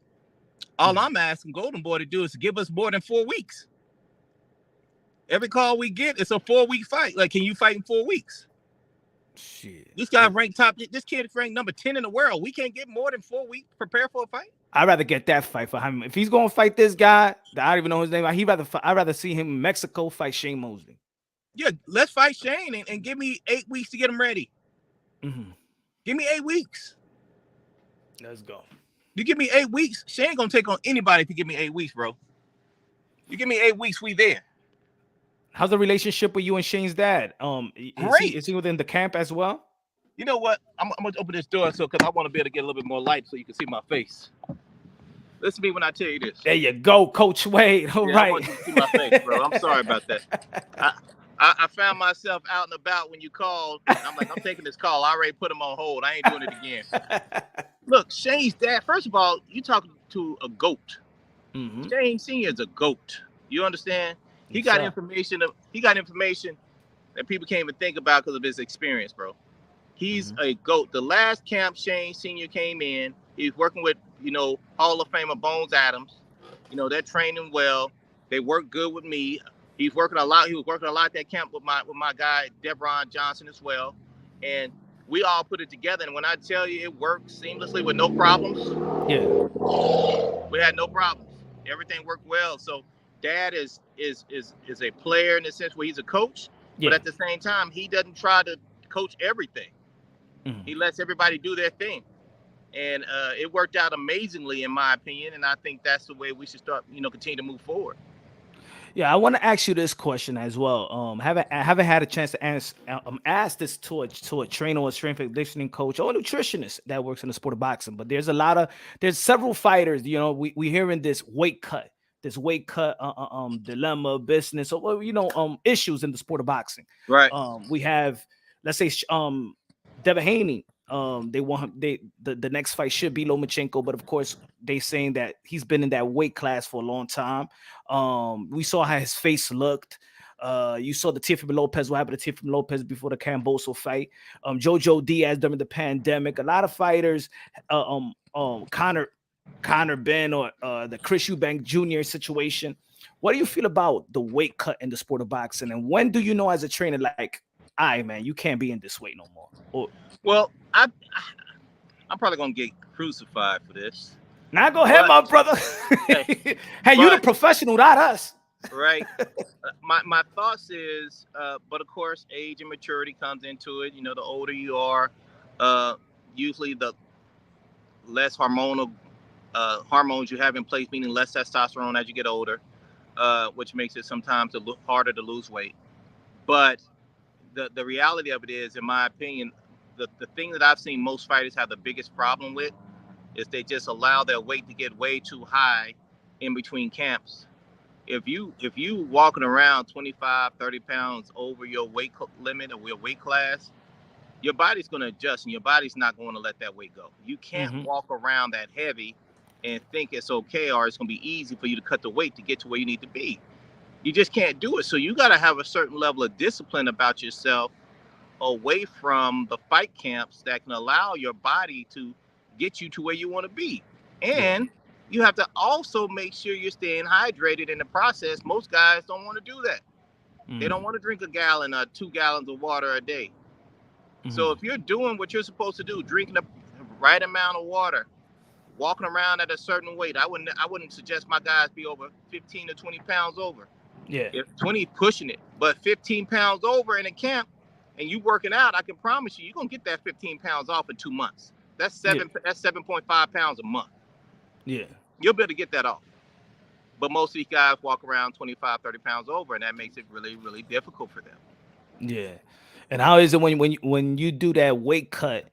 All I'm asking Golden Boy to do is to give us more than 4 weeks. Every call we get, it's a 4-week fight. Like, can you fight in 4 weeks? Shit. This guy ranked top. This kid is ranked number 10 in the world. We can't get more than 4 weeks prepare for a fight. I'd rather get that fight for him. If he's going to fight this guy, that I don't even know his name. I'd rather see him in Mexico fight HNey Mosley. Yeah, let's fight Shane and give me 8 weeks to get him ready. Give me 8 weeks. Let's go. You give me 8 weeks, Shane gonna take on anybody if you give me 8 weeks, bro. You give me 8 weeks, we there. How's the relationship with you and Shane's dad? Great. Is he within the camp as well? You know what? I'm gonna open this door because I want to be able to get a little bit more light so you can see my face. Listen to me when I tell you this. There you go, Coach Wade. All right. I want you to see my face, bro. I'm sorry about that. I found myself out and about when you called. I'm like, I'm taking this call. I already put him on hold. I ain't doing it again. Look, Shane's dad, first of all, you talking to a GOAT. Shane Sr. is a GOAT. You understand? He got information that people can't even think about because of his experience, bro. He's a GOAT. The last camp Shane Sr. came in, he's working with, Hall of Famer Bones Adams. They're training well. They work good with me. He's working a lot. He was working a lot at that camp with my guy Devron Johnson as well, and we all put it together. And when I tell you, it worked seamlessly with no problems. Yeah, we had no problems. Everything worked well. So Dad is a player in the sense where he's a coach, but at the same time, he doesn't try to coach everything. He lets everybody do their thing, and it worked out amazingly in my opinion. And I think that's the way we should start, continue to move forward. Yeah, I want to ask you this question as well. Haven't had a chance to ask this to a trainer or a strength and conditioning coach or a nutritionist that works in the sport of boxing. But there's several fighters. We hearing this weight cut dilemma, business, or issues in the sport of boxing. Right. We have, let's say, Devin Haney. They want him. The next fight should be Lomachenko, but of course they saying that he's been in that weight class for a long time. We saw how his face looked. You saw the Teofimo Lopez. What happened to Teofimo Lopez before the Camboso fight? Jojo Diaz during the pandemic. A lot of fighters. Conor Ben or the Chris Eubank Jr. situation. What do you feel about the weight cut in the sport of boxing? And when do you know as a trainer, like, man, you can't be in this weight no more? Well, I'm probably gonna get crucified for this. Now go ahead, my brother. Hey, you're the professional, not us. Right. My thoughts is, but of course, age and maturity comes into it. The older you are, usually the less hormonal hormones you have in place, meaning less testosterone as you get older, which makes it sometimes harder to lose weight. But the reality of it is, in my opinion, the thing that I've seen most fighters have the biggest problem with is they just allow their weight to get way too high in between camps. If you walking around 25, 30 pounds over your weight limit or your weight class, your body's going to adjust and your body's not going to let that weight go. You can't walk around that heavy and think it's okay or it's going to be easy for you to cut the weight to get to where you need to be. You just can't do it. So you got to have a certain level of discipline about yourself away from the fight camps that can allow your body to get you to where you want to be. And you have to also make sure you're staying hydrated in the process. Most guys don't want to do that. They don't want to drink a gallon or 2 gallons of water a day. So if you're doing what you're supposed to do, drinking the right amount of water, walking around at a certain weight, I wouldn't suggest my guys be over 15 to 20 pounds over. Yeah. If 20 pushing it, but 15 pounds over in a camp and you working out, I can promise you're going to get that 15 pounds off in 2 months. That's 7.5 pounds a month. Yeah. You'll be able to get that off. But most of these guys walk around 25, 30 pounds over, and that makes it really, really difficult for them. Yeah. And how is it when you do that weight cut?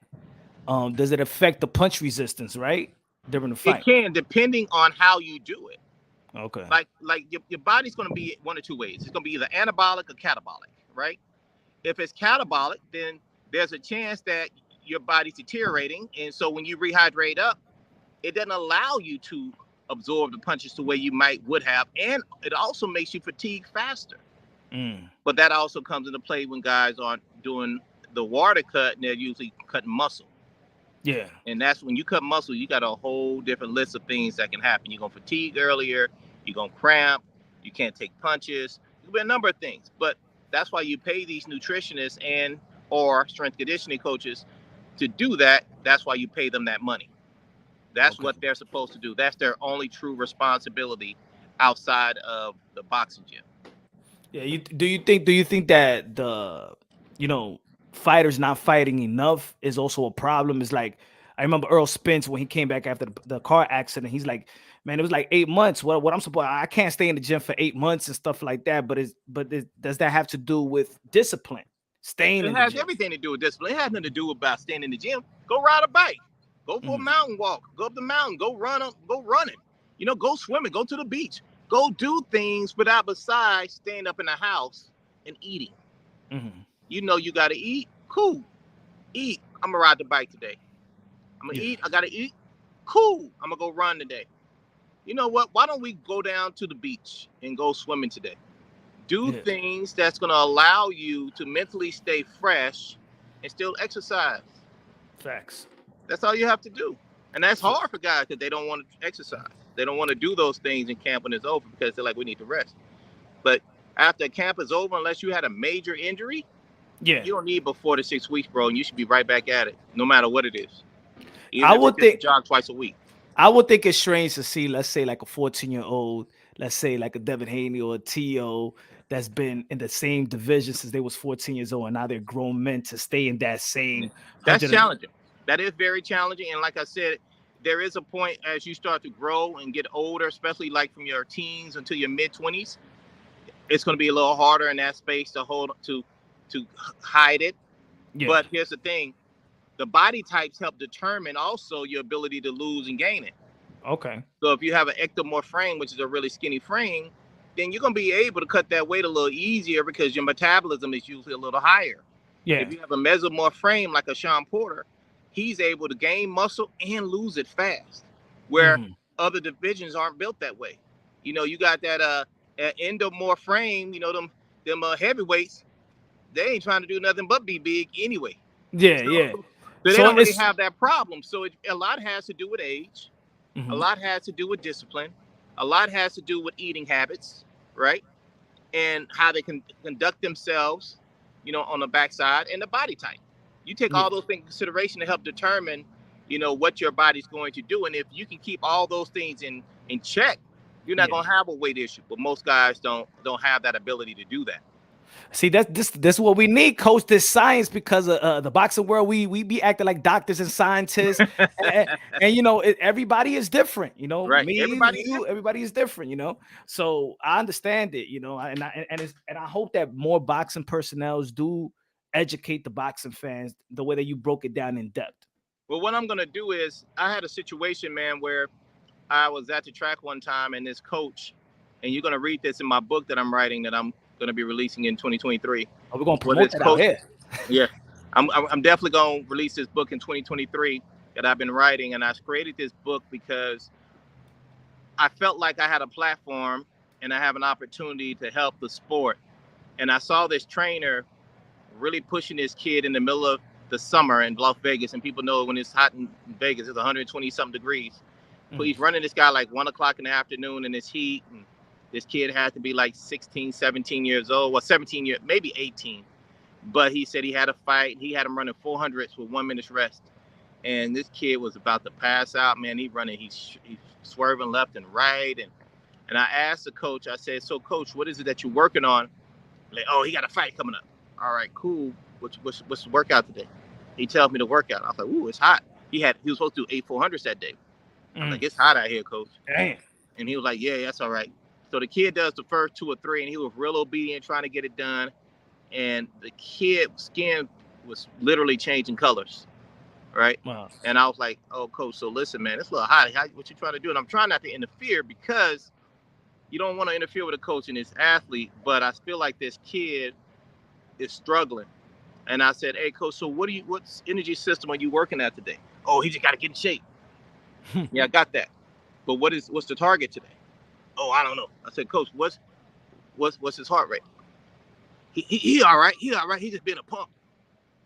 Does it affect the punch resistance, right? During the fight? It can, depending on how you do it. Okay. Like your body's going to be one or two ways. It's going to be either anabolic or catabolic, right? If it's catabolic, then there's a chance that your body's deteriorating. And so when you rehydrate up, it doesn't allow you to absorb the punches the way you would have. And it also makes you fatigue faster. But that also comes into play when guys aren't doing the water cut and they're usually cutting muscle. Yeah. And that's when you cut muscle, you got a whole different list of things that can happen. You're going to fatigue earlier. You're going to cramp. You can't take punches. There'll be a number of things. But that's why you pay these nutritionists and or strength conditioning coaches to do that. That's why you pay them that money. That's what they're supposed to do. That's their only true responsibility outside of the boxing gym. Yeah. Do you think that the fighters not fighting enough is also a problem? It's like, I remember Earl Spence when he came back after the car accident. He's like, man, it was like 8 months. What I'm supposed, I can't stay in the gym for 8 months and stuff like that. But does that have to do with discipline? Staying in the gym? It has everything to do with discipline. It has nothing to do about staying in the gym. Go ride a bike. Go for a mountain walk. Go up the mountain. Go running. Go swimming. Go to the beach. Go do things besides staying up in the house and eating. You got to eat. Cool. Eat. I'm going to ride the bike today. I'm going to eat. I got to eat. Cool. I'm going to go run today. You know what? Why don't we go down to the beach and go swimming today? Do things that's going to allow you to mentally stay fresh and still exercise. Facts. That's all you have to do. And that's hard for guys because they don't want to exercise. They don't want to do those things in camp when it's over because they're like, we need to rest. But After camp is over, unless you had a major injury, Yeah. you don't need but 4 to 6 weeks, bro, and you should be right back at it, no matter what it is. Even I if would it's just think a jog twice a week. I would think it's strange to see, let's say, like a 14-year-old, let's say like a Devin Haney or a T.O. that's been in the same division since they was 14 years old, and now they're grown men to stay in that same That's 100. challenging. That is very challenging. And like I said, there is a point as you start to grow and get older, especially like from your teens until your mid-20s, it's going to be a little harder in that space to hide it. Yeah. But here's the thing. The body types help determine also your ability to lose and gain it. Okay. So if you have an ectomorph frame, which is a really skinny frame, then you're going to be able to cut that weight a little easier because your metabolism is usually a little higher. Yeah. If you have a mesomorph frame like a Sean Porter, he's able to gain muscle and lose it fast, where other divisions aren't built that way. You know, you got that endomorph frame, you know, them heavyweights, they ain't trying to do nothing but be big anyway. Yeah, So, yeah. So they don't really have that problem. So a lot has to do with age. A lot has to do with discipline. A lot has to do with eating habits, right? And how they can conduct themselves, you know, on the backside, and the body type. You take all those things into consideration to help determine, you know, what your body's going to do. And if you can keep all those things in check, you're not going to have a weight issue. But most guys don't have that ability to do that. See, this is what we need, coach. This science, because of the boxing world, we be acting like doctors and scientists, and you know, everybody is different. You know, right? Me, everybody is different. You know, so I understand it. You know, and I hope that more boxing personnels do educate the boxing fans the way that you broke it down in depth. Well, what I'm gonna do is, I had a situation, man, where I was at the track one time, and this coach, and you're gonna read this in my book that I'm writing, that I'm going to be releasing in 2023. Oh, we're going to promote that out here. Yeah, I'm definitely going to release this book in 2023 that I've been writing, and I created this book because I felt like I had a platform and I have an opportunity to help the sport. And I saw this trainer really pushing this kid in the middle of the summer in Las Vegas, and people know when it's hot in Vegas, it's 120 something degrees. So he's running this guy like 1 o'clock in the afternoon in this heat, and this kid had to be like 16, 17 years old, well, 17 years, maybe 18. But he said he had a fight. He had him running 400s with 1 minute's rest. And this kid was about to pass out, man. He's swerving left and right. And I asked the coach, I said, so coach, what is it that you're working on? Like, oh, he got a fight coming up. All right, cool. What's the workout today? He tells me the workout. I was like, ooh, it's hot. He was supposed to do 8 400s that day. I'm like, it's hot out here, coach. Damn. And he was like, yeah, that's all right. So the kid does the first 2 or 3, and he was real obedient, trying to get it done. And the kid's skin was literally changing colors, right? Wow. And I was like, oh, coach, so listen, man, it's a little hot. What you trying to do? And I'm trying not to interfere, because you don't want to interfere with a coach and his athlete, but I feel like this kid is struggling. And I said, hey, coach, so what energy system are you working at today? Oh, he just got to get in shape. Yeah, I got that. But what's the target today? Oh, I don't know. I said, coach, what's his heart rate? He all right. He all right. He just being a punk.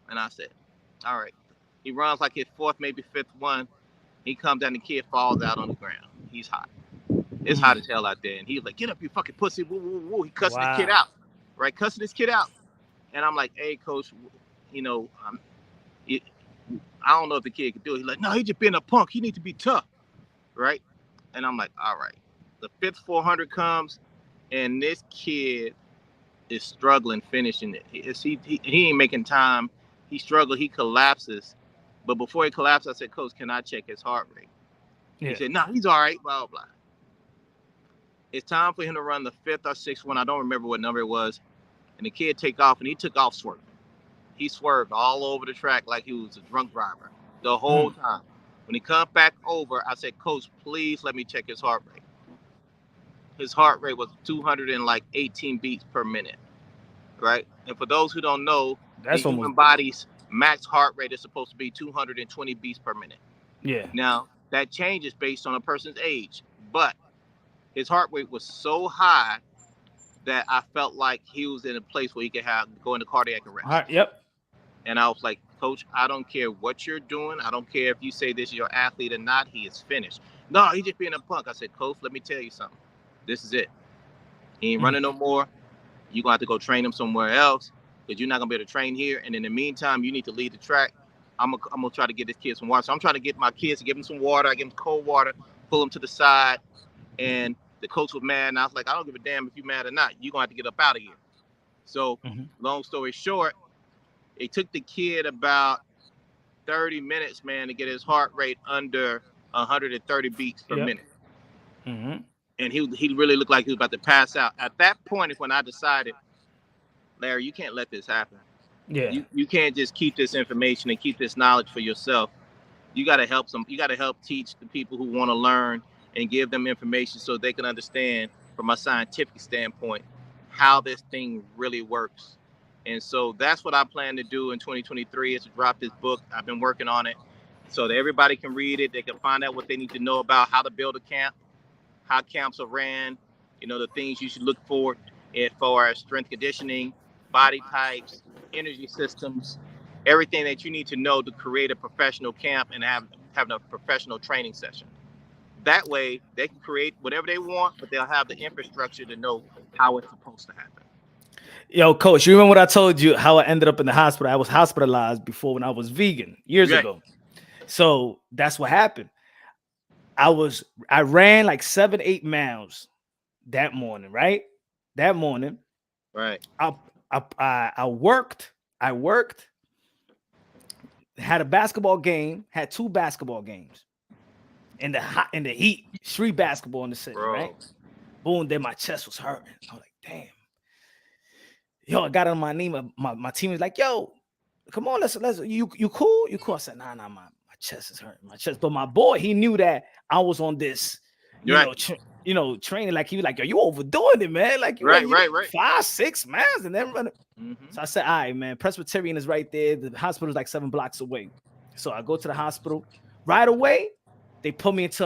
And I said, all right. He runs like his 4th, maybe 5th one. He comes down, the kid falls out on the ground. He's hot. It's hot as hell out there. And he's like, get up, you fucking pussy. Woo, woo, woo. He cussing the kid out. Right? Cussing this kid out. And I'm like, hey, coach, you know, I don't know if the kid could do it. He's like, no, he just being a punk. He needs to be tough. Right? And I'm like, all right. The 5th 400 comes, and this kid is struggling finishing it. He ain't making time. He struggled. He collapses. But before he collapsed, I said, coach, can I check his heart rate? Yeah. He said, no, he's all right, blah, blah, blah. It's time for him to run the 5th or 6th one. I don't remember what number it was. And the kid take off, and he took off swerving. He swerved all over the track like he was a drunk driver the whole time. When he come back over, I said, coach, please let me check his heart rate. His heart rate was 218 beats per minute, right? And for those who don't know, the human body's max heart rate is supposed to be 220 beats per minute. Yeah. Now, that changes based on a person's age, but his heart rate was so high that I felt like he was in a place where he could go into cardiac arrest. Yep. And I was like, coach, I don't care what you're doing. I don't care if you say this is your athlete or not. He is finished. No, he's just being a punk. I said, coach, let me tell you something. This is it. He ain't running no more. You're gonna have to go train them somewhere else because you're not gonna be able to train here. And in the meantime, you need to lead the track. I'm gonna try to get this kid some water. So I'm trying to get my kids to give them some water. I give them cold water, pull them to the side, and the coach was mad. And I was like, I don't give a damn if you're mad or not. You're gonna have to get up out of here. So long story short, it took the kid about 30 minutes, man, to get his heart rate under 130 beats per minute. And he really looked like he was about to pass out. At that point is when I decided, Larry, you can't let this happen. Yeah. You can't just keep this information and keep this knowledge for yourself. You got to help you got to help teach the people who want to learn and give them information so they can understand from a scientific standpoint how this thing really works. And so that's what I plan to do in 2023 is to drop this book. I've been working on it so that everybody can read it. They can find out what they need to know about how to build a camp, how camps are ran, the things you should look for as far as strength conditioning, body types, energy systems, everything that you need to know to create a professional camp and have a professional training session. That way they can create whatever they want, but they'll have the infrastructure to know how it's supposed to happen. Yo, coach, you remember what I told you, how I ended up in the hospital? I was hospitalized before when I was vegan years ago. So that's what happened. I ran like 7-8 miles that morning, right? That morning. Right. I worked, had a basketball game, had 2 basketball games in the heat, street basketball in the city, right? Boom, then my chest was hurting. I was like, damn. Yo, I got on my knee. My team was like, yo, come on, let's you cool? You cool? I said, nah, my chest is hurting. My chest. But my boy, he knew that I was on this, training. Like he was like, yo, you overdoing it, man. Like right. 5-6 miles and then running. So I said, all right, man, Presbyterian is right there. The hospital is like 7 blocks away. So I go to the hospital right away. They put me into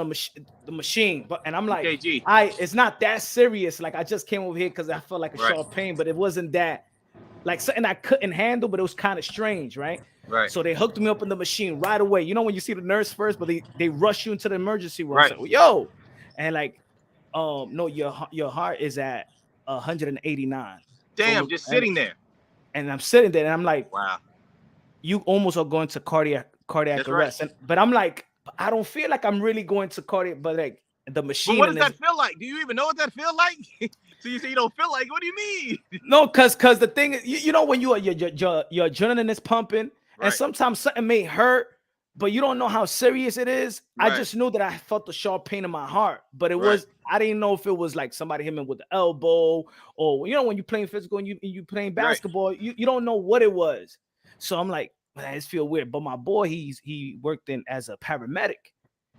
the machine, and I'm like, it's not that serious. Like I just came over here because I felt like a sharp pain, but it wasn't that like something I couldn't handle, but it was kind of strange, right? Right. So they hooked me up in the machine right away. You know when you see the nurse first, but they rush you into the emergency room. Right. So, yo, and like, no, your heart is at 189. Damn, so, just sitting there. And I'm sitting there, and I'm like, wow, you almost are going to cardiac arrest. Right. But I'm like, I don't feel like I'm really going to cardiac, but like the machine. But what does that feel like? Do you even know what that feel like? So you say you don't feel like, what do you mean? No, because the thing is, you know, when your adrenaline is pumping, and sometimes something may hurt, but you don't know how serious it is. I just knew that I felt the sharp pain in my heart, but it was, I didn't know if it was like somebody hit me with the elbow, or, you know, when you're playing physical and you playing basketball, you don't know what it was. So I'm like, man, this feel weird. But my boy, he worked in as a paramedic.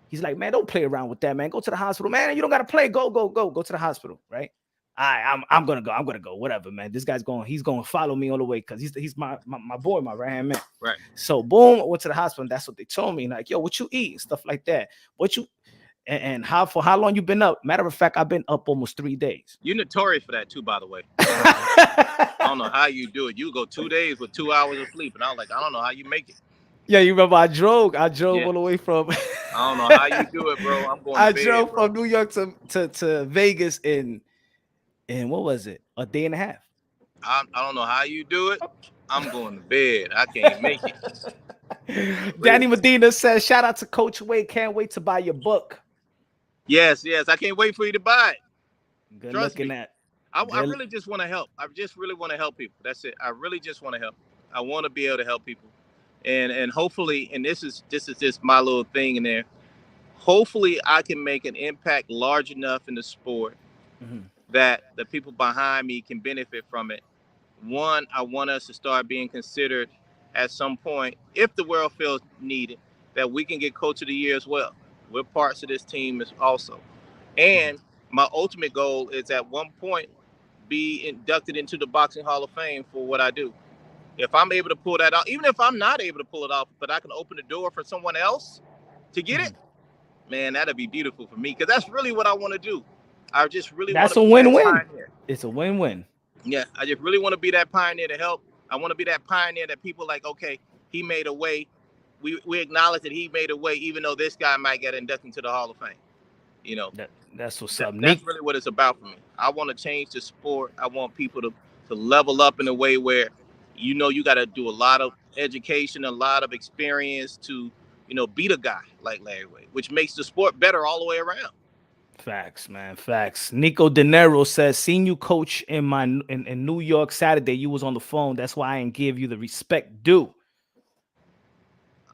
He's like, man, don't play around with that, man. Go to the hospital, man. You don't got to play. Go to the hospital, right? I'm gonna go. Whatever, man. This guy's he's going to follow me all the way because he's my boy, my right hand man. Right. So boom, I went to the hospital. And that's what they told me. Like, yo, what you eat and stuff like that. And for how long you been up? Matter of fact, I've been up almost 3 days. You're notorious for that too, by the way. I don't know how you do it. You go 2 days with 2 hours of sleep, and I was like, I don't know how you make it. Yeah, you remember I drove all the way from. I don't know how you do it, bro. I'm going. I drove from New York to Vegas in what was it? A day and a half. I don't know how you do it. I'm going to bed. I can't make it. Danny Medina says, shout out to Coach Wade. Can't wait to buy your book. Yes. I can't wait for you to buy it. Good Trust looking me. at. I really just want to help. I just really want to help people. That's it. I really just want to help. I want to be able to help people. And hopefully, and this is just my little thing in there. Hopefully I can make an impact large enough in the sport that the people behind me can benefit from it. One, I want us to start being considered at some point, if the world feels needed, that we can get Coach of the Year as well. We're parts of this team also. And my ultimate goal is at one point be inducted into the Boxing Hall of Fame for what I do. If I'm able to pull that out, even if I'm not able to pull it off, but I can open the door for someone else to get it, man, that'd be beautiful for me, because that's really what I want to do. I just really want to be a win-win. It's a win-win. Yeah, I just really want to be that pioneer to help. I want to be that pioneer that people like, okay, he made a way. We acknowledge that he made a way, even though this guy might get inducted into the Hall of Fame. You know, that's what's up. That's really what it's about for me. I want to change the sport. I want people to level up in a way where you know you got to do a lot of education, a lot of experience to, you know, beat a guy like Larry Wade, which makes the sport better all the way around. Facts, man. Facts. Nico De Niro says, "Seen you coach in New York Saturday. You was on the phone. That's why I didn't give you the respect due."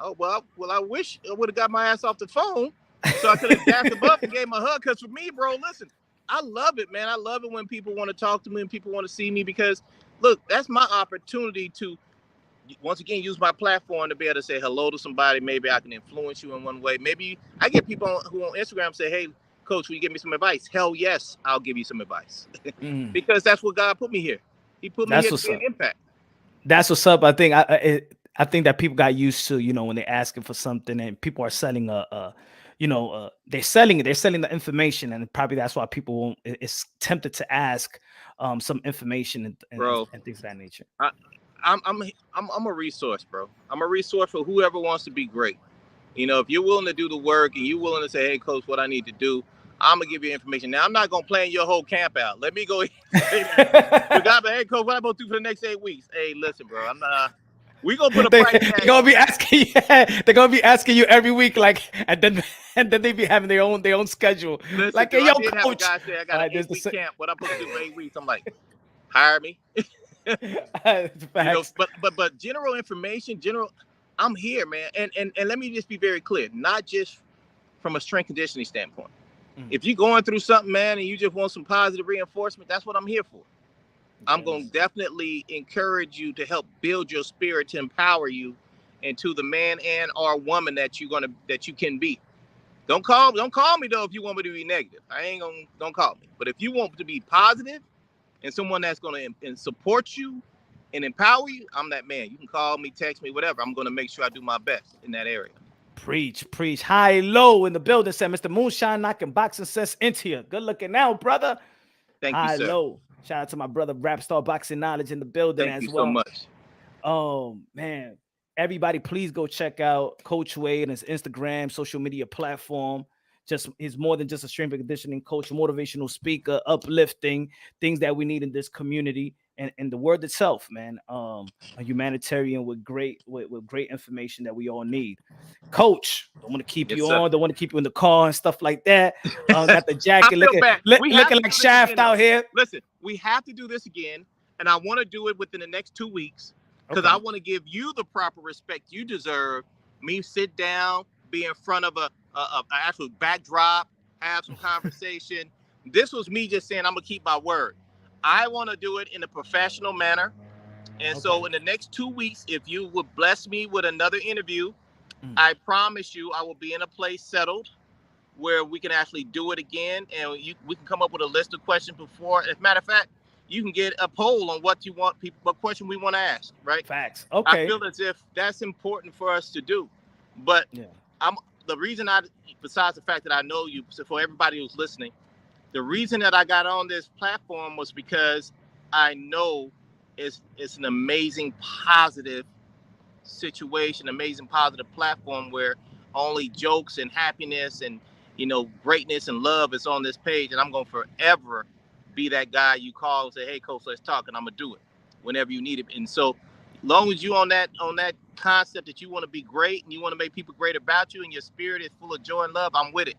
Oh well, I wish I would have got my ass off the phone so I could have dapped him up and gave him a hug. Because for me, bro, listen, I love it, man. I love it when people want to talk to me and people want to see me because, look, that's my opportunity to, once again, use my platform to be able to say hello to somebody. Maybe I can influence you in one way. Maybe I get people who on Instagram say, "Hey, coach, will you give me some advice?" Hell yes, I'll give you some advice. Because that's what God put me here. He put me here to be an impact. That's what's up. I think I think that people got used to, you know, when they're asking for something and people are selling they're selling it. They're selling the information, and probably that's why people won't. It's tempted to ask some information and things of that nature. I'm a resource, bro. I'm a resource for whoever wants to be great. You know, if you're willing to do the work and you're willing to say, "Hey, coach, what I need to do," I'm gonna give you information. Now, I'm not gonna plan your whole camp out. Let me go. Hey, coach, what I'm gonna do for the next 8 weeks? Hey, listen, bro, I'm not. We gonna put a price tag. They're gonna be asking. They're gonna be asking you every week, like, and then they be having their own schedule. Listen, like, hey, yo, coach, coach, I got an 8-week camp. What I'm supposed to do for 8 weeks? I'm like, hire me. You know, but general information, I'm here, man. And let me just be very clear, not just from a strength conditioning standpoint. If you're going through something, man, and you just want some positive reinforcement, that's what I'm here for. I'm going to definitely encourage you to help build your spirit to empower you into the man and or woman that you can be. Don't call me though if you want me to be negative. Don't call me. But if you want to be positive and someone that's going to support you and empower you, I'm that man. You can call me, text me, whatever. I'm going to make sure I do my best in that area. Preach. High low in the building, said Mr. Moonshine, knocking boxing sense into you. Good looking out, brother. Thank you, sir. Low. Shout out to my brother Rapstar Boxing Knowledge in the building as well. Thank you so much. Oh man, everybody, please go check out Coach Wade and his Instagram, social media platform. He's more than just a strength and conditioning coach, motivational speaker, uplifting things that we need in this community, and the word itself, man. A humanitarian with great information that we all need. Coach, don't want to keep you on, don't want to keep you in the car and stuff like that. Got the jacket looking like Shaft out here. Listen, we have to do this again, and I want to do it within the next 2 weeks because I want to give you the proper respect you deserve. Me sit down, be in front of a actual backdrop, have some conversation. This was me just saying I'm gonna keep my word. I want to do it in a professional manner, and so in the next 2 weeks, if you would bless me with another interview, I promise you I will be in a place settled where we can actually do it again, and we can come up with a list of questions before. As a matter of fact, you can get a poll on what you want what question we want to ask. Right? Facts. Okay. I feel as if that's important for us to do, but the reason besides the fact that I know you, so for everybody who's listening, the reason that I got on this platform was because I know it's an amazing, positive situation, amazing, positive platform where only jokes and happiness and, you know, greatness and love is on this page. And I'm going to forever be that guy you call and say, "Hey, coach, let's talk." And I'm going to do it whenever you need it. And so long as you on that concept that you want to be great and you want to make people great about you and your spirit is full of joy and love, I'm with it.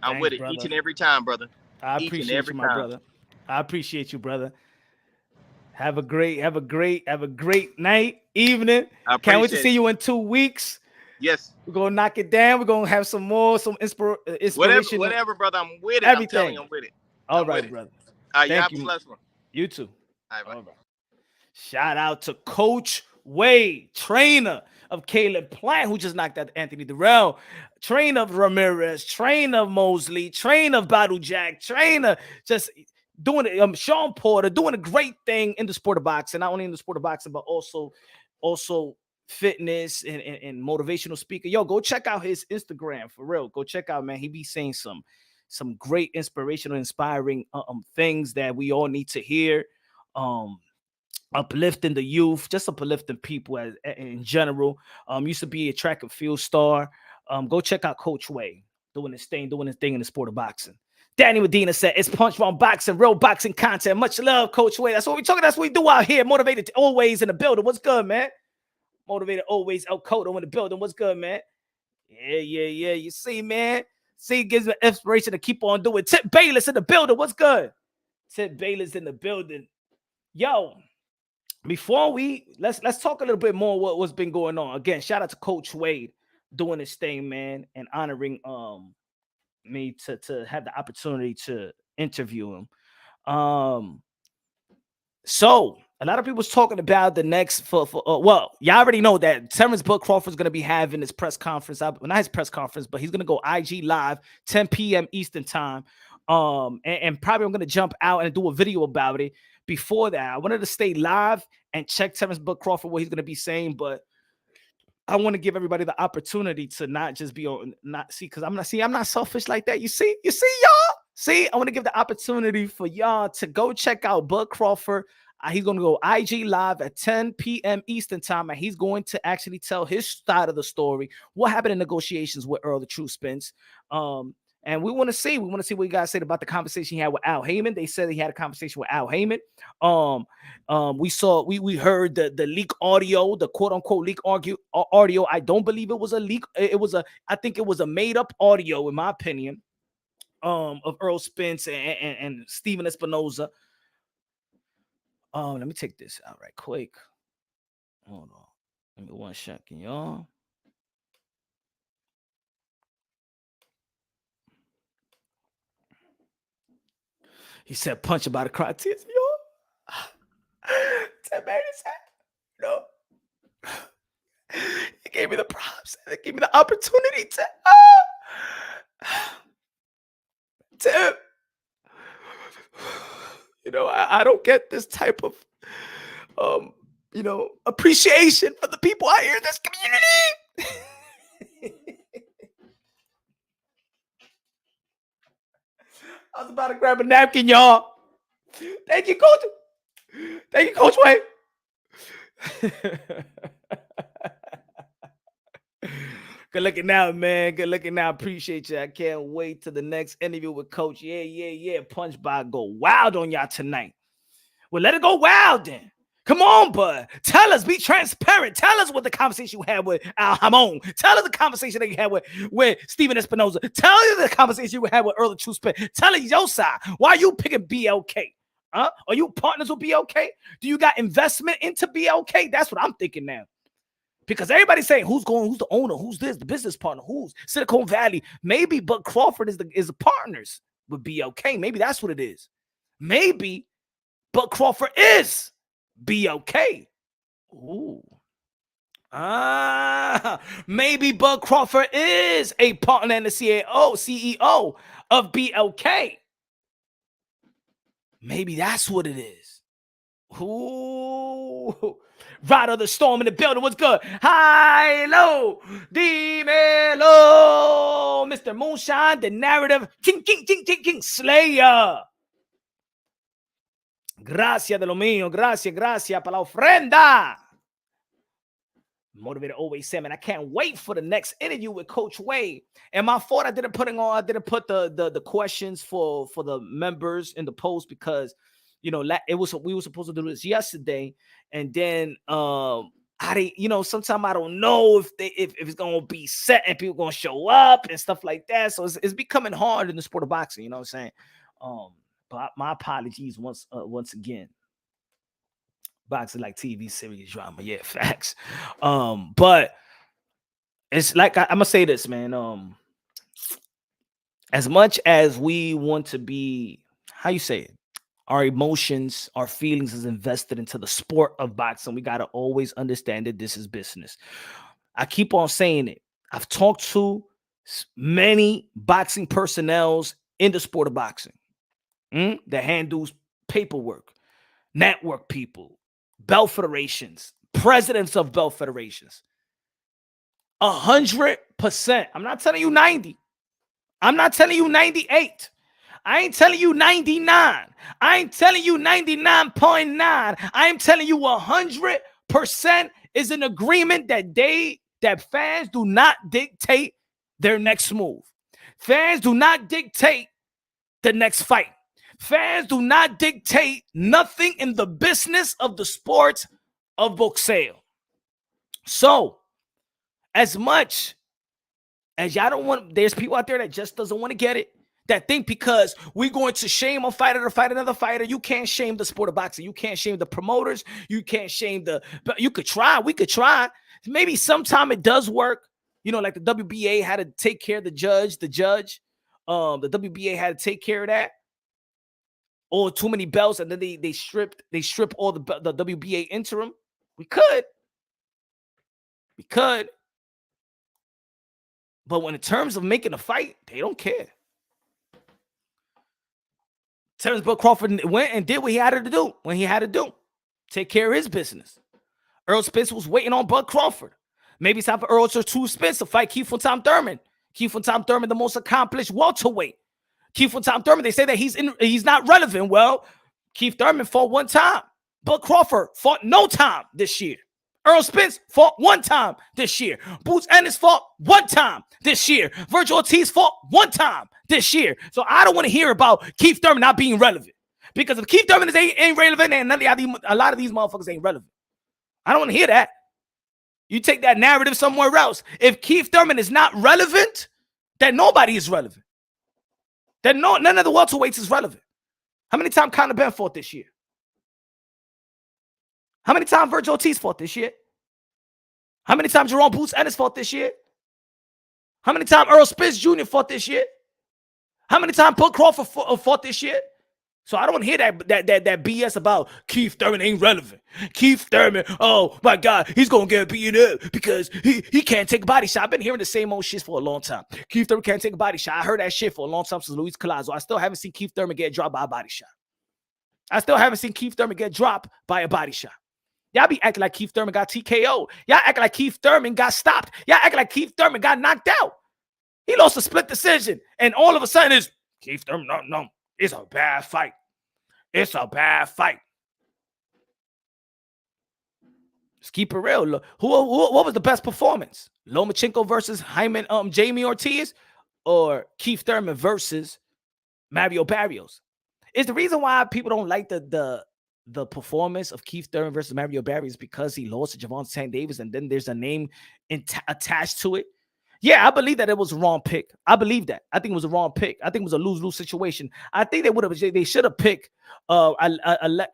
I'm with it, brother. Each and every time, brother. I appreciate you, my brother. I appreciate you, brother. Have a great night, evening. Can't wait to see you in 2 weeks. Yes. We're going to knock it down. We're going to have some inspiration. Whatever, brother. I'm with it. Everything. I'm telling you, I'm with it. All right, brother. Thank you. You too. All right. Shout out to Coach Wade, trainer of Caleb Plant, who just knocked out Anthony Durrell, trainer of Ramirez, trainer of Mosley, trainer of Battle Jack, trainer just doing it. Sean Porter doing a great thing in the sport of boxing, not only in the sport of boxing, but also fitness and motivational speaker. Yo, go check out his Instagram for real. Go check out, man. He be saying some great inspirational, inspiring things that we all need to hear. Uplifting the youth, just uplifting people in general. Used to be a track and field star. Go check out Coach Wade doing his thing in the sport of boxing. Danny Medina said, it's Punch Wrong Boxing, real boxing content. Much love, Coach Wade. That's what we talking. That's what we do out here. Motivated always in the building. What's good, man? Motivated always. El Cotto in the building. What's good, man? Yeah. You see, man. See, it gives me inspiration to keep on doing. Tip Bayless in the building. What's good? Tip Bayless in the building. Yo, before let's talk a little bit more what's been going on. Again, shout out to Coach Wade doing his thing, man, and honoring me to have the opportunity to interview him. So a lot of people's talking about the next well, y'all already know that Terrence Bud Crawford is going to be having his press conference. Not his press conference, but he's going to go IG live 10 p.m. Eastern time. And probably I'm going to jump out and do a video about it. Before that, I wanted to stay live and check Terrence Bud Crawford, what he's going to be saying, but I want to give everybody the opportunity to not just be on, because I'm not selfish like that. You see, y'all. See, I want to give the opportunity for y'all to go check out Bud Crawford. He's going to go IG live at 10 p.m. Eastern time, and he's going to actually tell his side of the story, what happened in negotiations with Earl the True Spence. And we want to see what you guys said about the conversation he had with Al Heyman. They said he had a conversation with Al Heyman. We heard the leak audio, the quote unquote leak audio. I don't believe it was a leak. I think it was a made up audio, in my opinion, of Earl Spence and Steven Espinoza. Let me take this out right quick. Hold on. Give me 1 second, y'all. He said, punch about a cry tears, yo. No. He gave me the props. He gave me the opportunity to I don't get this type of appreciation for the people out here in this community. I was about to grab a napkin, y'all. Thank you, Coach. Thank you, Coach Wade. Good looking out, man. Good looking out. Appreciate you. I can't wait to the next interview with Coach. Yeah. Punch by go wild on y'all tonight. Well, let it go wild then. Come on, bud. Tell us. Be transparent. Tell us what the conversation you had with Al Hamon. Tell us the conversation that you had with Steven Espinoza. Tell us the conversation you had with Earl the True Spence. Tell us your side. Why are you picking BLK? Huh? Are you partners with BLK? Do you got investment into BLK? That's what I'm thinking now. Because everybody's saying who's the owner, who's this, the business partner, who's Silicon Valley. Maybe Bud Crawford is the partners with BLK. Maybe that's what it is. Maybe Bud Crawford is BLK. Ooh. Maybe Bud Crawford is a partner and the CEO of BLK. Maybe that's what it is. Ooh. Rider the Storm in the building. What's good? Hi, low, Dimelo, Mr. Moonshine, the narrative, King, Slayer. Gracias de lo mío. Gracias para la ofrenda. Motivated always say, man, I can't wait for the next interview with Coach Wade. And my fault, I didn't put the questions for the members in the post because we were supposed to do this yesterday, and then sometimes I don't know if it's gonna be set and people gonna show up and stuff like that. So it's becoming hard in the sport of boxing. You know what I'm saying? But my apologies once again. Boxing like TV series drama, yeah, facts. But it's like I'm gonna say this, man. As much as we want to be, how you say it? Our emotions, our feelings is invested into the sport of boxing. We got to always understand that this is business. I keep on saying it. I've talked to many boxing personnels in the sport of boxing that handles paperwork, network people, belt federations, presidents of belt federations. 100%. I'm not telling you 90. I'm not telling you 98. I ain't telling you 99. I ain't telling you 99.9. I am telling you 100% is an agreement that fans do not dictate their next move. Fans do not dictate the next fight. Fans do not dictate nothing in the business of the sport of boxeo. So, as much as y'all don't want, there's people out there that just doesn't want to get it, that think because we're going to shame a fighter to fight another fighter. You can't shame the sport of boxing. You can't shame the promoters. You can't shame but you could try. We could try. Maybe sometime it does work. You know, like the WBA had to take care of the judge. The WBA had to take care of that. Or too many belts, and then they strip all the WBA interim. We could. But when in terms of making a fight, they don't care. Terrence Bud Crawford went and did what he had to do when he had to do. Take care of his business. Errol Spence was waiting on Bud Crawford. Maybe it's time for Errol to Spence to fight Keith Tom Thurman. Keith Tom Thurman, the most accomplished welterweight. Keith Tom Thurman, they say that he's not relevant. Well, Keith Thurman fought one time. Bud Crawford fought no time this year. Errol Spence fought one time this year. Boots Ennis fought one time this year. Virgil Ortiz fought one time this year. So I don't want to hear about Keith Thurman not being relevant. Because if Keith Thurman ain't relevant, and a lot of these motherfuckers ain't relevant. I don't want to hear that. You take that narrative somewhere else. If Keith Thurman is not relevant, then nobody is relevant. Then none of the welterweights is relevant. How many times Conor Benn fought this year? How many times Virgil Ortiz fought this year? How many times Jerome Boots Ennis fought this year? How many times Errol Spence Jr. fought this year? How many times Bud Crawford fought this year? So I don't want to hear that BS about Keith Thurman ain't relevant. Keith Thurman, oh my God, he's gonna get beaten up because he can't take a body shot. I've been hearing the same old shit for a long time. Keith Thurman can't take a body shot. I heard that shit for a long time since Luis Collazo. I still haven't seen Keith Thurman get dropped by a body shot. I still haven't seen Keith Thurman get dropped by a body shot. Y'all be acting like Keith Thurman got TKO. Y'all acting like Keith Thurman got stopped. Y'all acting like Keith Thurman got knocked out. He lost a split decision, and all of a sudden it's Keith Thurman. No. It's a bad fight. It's a bad fight. Let's keep it real. Look, what was the best performance? Lomachenko versus Jamie Ortiz, or Keith Thurman versus Mario Barrios? Is the reason why people don't like the performance of Keith Thurman versus Mario Barrios because he lost to Javon Tank Davis, and then there's a name attached to it? Yeah, I believe that it was a wrong pick. I believe that. I think it was a wrong pick. I think it was a lose-lose situation. I think they should have picked what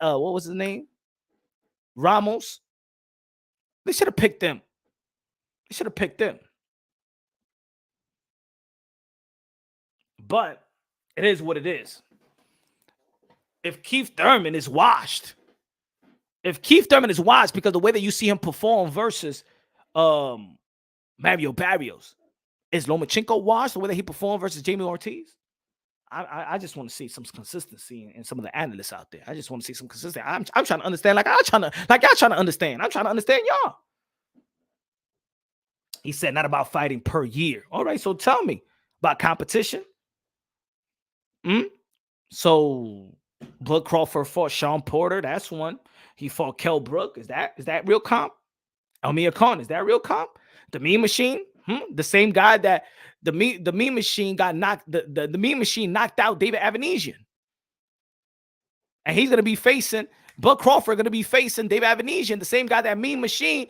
was his name? Ramos. They should have picked them. But it is what it is. If Keith Thurman is washed, because the way that you see him perform versus Mario Barrios, is Lomachenko washed the way that he performed versus Jamie Ortiz? I just want to see some consistency in some of the analysts out there. I just want to see some consistency. I'm trying to understand, like y'all trying to understand. I'm trying to understand y'all. He said not about fighting per year. All right, so tell me about competition. So Bud Crawford fought Sean Porter. That's one. He fought Kell Brook. Is that real comp? Amir Khan, is that real comp? The Mean Machine, the same guy that the Mean Machine got knocked. The Mean Machine knocked out David Avanesian, and he's gonna be facing Bud Crawford. Gonna be facing David Avanesian, the same guy that Mean Machine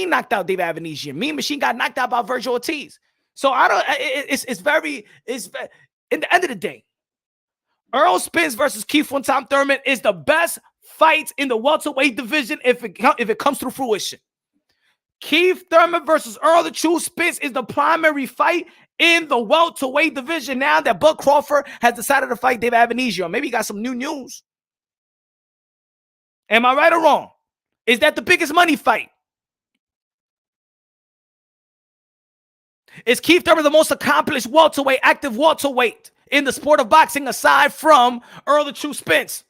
knocked out David Avanesian. Mean Machine got knocked out by Virgil Ortiz. So I don't. It's in the end of the day, Errol Spence versus Keith Tom Thurman is the best fight in the welterweight division if it comes to fruition. Keith Thurman versus Errol the True Spence is the primary fight in the welterweight division now that Bud Crawford has decided to fight David Avanesian. Or maybe he got some new news. Am I right or wrong? Is that the biggest money fight? Is Keith Thurman the most accomplished welterweight, active welterweight in the sport of boxing aside from Errol the True Spence?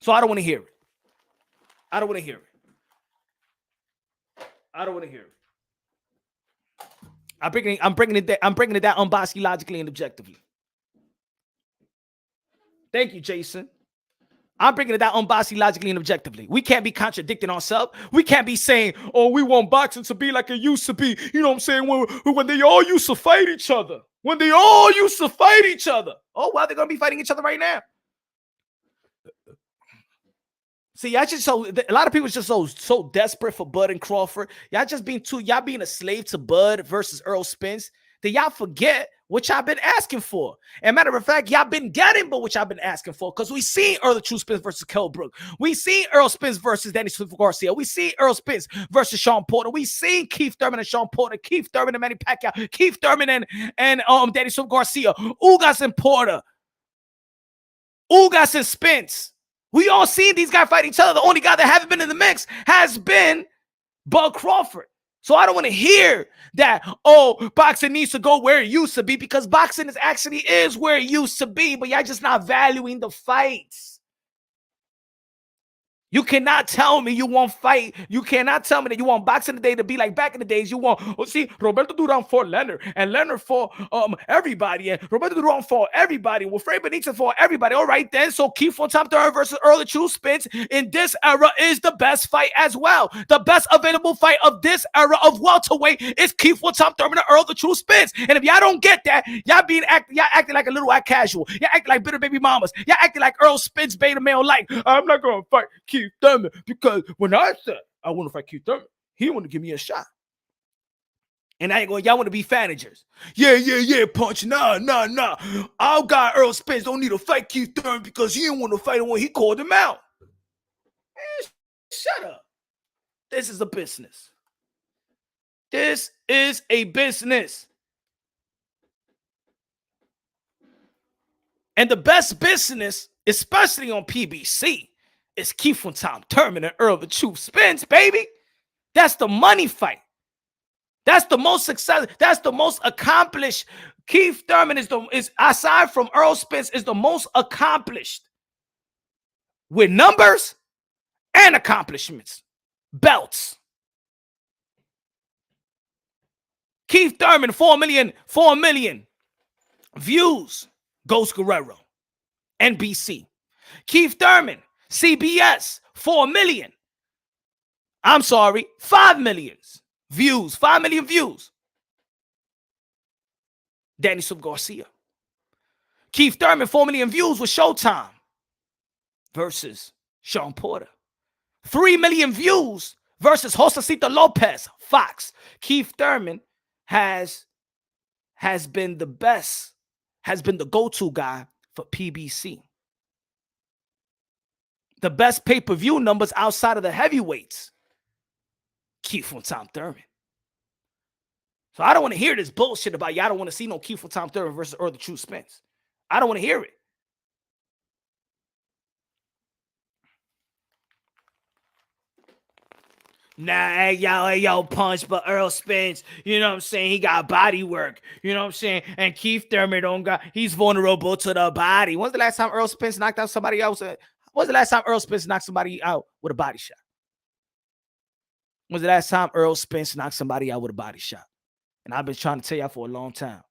So I don't want to hear it. I'm bringing it that unbiasedly, logically, and objectively. Thank you, Jason. I'm bringing it down unbiasedly, logically, and objectively. We can't be contradicting ourselves. We can't be saying, oh, we want boxing to be like it used to be. You know what I'm saying? When they all used to fight each other. When they all used to fight each other. Oh, well, they're going to be fighting each other right now. See, y'all just a lot of people just so desperate for Bud and Crawford. Y'all just y'all being a slave to Bud versus Earl Spence. That y'all forget what y'all been asking for. And matter of fact, y'all been getting but what y'all been asking for. Because we seen Earl the True Spence versus Kell Brook. We seen Earl Spence versus Danny Swift Garcia. We seen Earl Spence versus Sean Porter. We seen Keith Thurman and Sean Porter. Keith Thurman and Manny Pacquiao. Keith Thurman and Danny Swift Garcia. Ugas and Porter. Ugas and Spence. We all seen these guys fight each other. The only guy that haven't been in the mix has been Bud Crawford. So I don't want to hear that, oh, boxing needs to go where it used to be, because boxing is where it used to be, but y'all just not valuing the fights. You cannot tell me you want fight. You cannot tell me that you want boxing today to be like back in the days. You want, see, Roberto Duran fought Leonard, and Leonard fought everybody, and Roberto Duran fought everybody. Well, Fred Benitez fought everybody. All right, then. So Keith on top third versus Earl the True Spence in this era is the best fight as well. The best available fight of this era of welterweight is Keith on top third and Earl the True Spence. And if y'all don't get that, y'all acting like a little act casual. Y'all acting like bitter baby mamas. Y'all acting like Earl Spence beta male like. I'm not gonna fight Keith Thurman, because when I said I want to fight Keith Thurman, he wanted to give me a shot. And I ain't going, y'all want to be managers. Yeah, Punch. Nah. Our guy Earl Spence don't need to fight Keith Thurman because he didn't want to fight him when he called him out. Man, shut up. This is a business. This is a business. And the best business, especially on PBC, is Keith from Tom Thurman and Earl the True Spence, baby. That's the money fight. That's the most success. That's the most accomplished. Keith Thurman is aside from Earl Spence, is the most accomplished with numbers and accomplishments, belts. Keith Thurman, 4 million views. Ghost Guerrero, NBC. Keith Thurman, CBS, 4 million. I'm sorry, 5 million views. 5 million views. Danny Sub Garcia. Keith Thurman, 4 million views with Showtime versus Sean Porter. 3 million views versus Josecito Lopez, Fox. Keith Thurman has been the best, has been the go-to guy for PBC. The best pay-per-view numbers outside of the heavyweights, Keith from Tom Thurman. So I don't want to hear this bullshit about y'all don't want to see no Keith from Tom Thurman versus Earl the True Spence. I don't want to hear it. Nah, hey, yo, Punch, but Earl Spence, you know what I'm saying? He got body work, you know what I'm saying? And Keith Thurman he's vulnerable to the body. When's the last time Earl Spence knocked out somebody else? When's the last time Earl Spence knocked somebody out with a body shot? When's the last time Earl Spence knocked somebody out with a body shot? And I've been trying to tell y'all for a long time.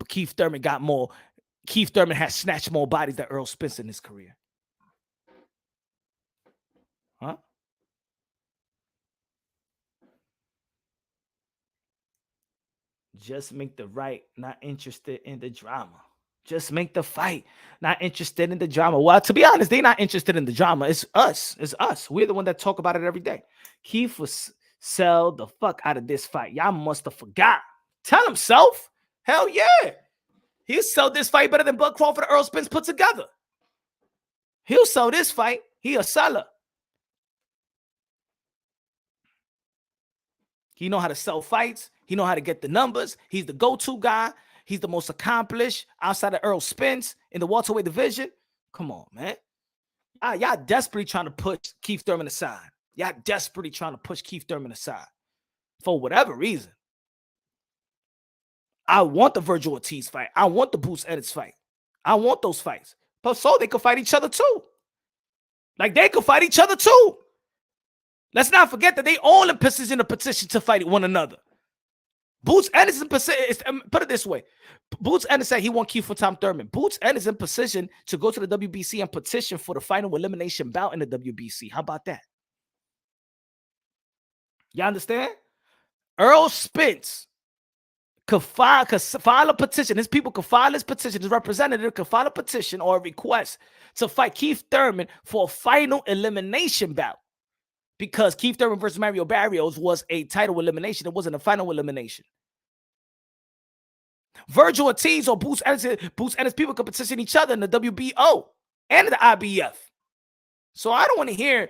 Keith Thurman got more. Keith Thurman has snatched more bodies than Earl Spence in his career. Huh? Just make the right, not interested in the drama. Just make the fight, not interested in the drama. Well, to be honest, they're not interested in the drama. It's us. It's us. We're the one that talk about it every day. Keith was sell the fuck out of this fight. Y'all must have forgot. Tell himself. Hell yeah. He'll sell this fight better than Bud Crawford and Earl Spence put together. He'll sell this fight. He a seller. He know how to sell fights. He know how to get the numbers. He's the go-to guy. He's the most accomplished outside of Earl Spence in the welterweight division. Come on, man. Y'all desperately trying to push Keith Thurman aside. Y'all desperately trying to push Keith Thurman aside for whatever reason. I want the Virgil Ortiz fight. I want the Boots Ennis fight. I want those fights. But so they could fight each other too. Like they could fight each other too. Let's not forget that they all in a position to fight one another. Boots Ennis in position. Put it this way. Boots Ennis said he won Keith for Tom Thurman. Boots Ennis is in position to go to the WBC and petition for the final elimination bout in the WBC. How about that? You understand? Earl Spence could file a petition. His people could file his petition. His representative could file a petition or a request to fight Keith Thurman for a final elimination bout. Because Keith Thurman versus Mario Barrios was a title elimination. It wasn't a final elimination. Virgil Ortiz or Boots Ennis people could petition each other in the WBO and the IBF. So I don't want to hear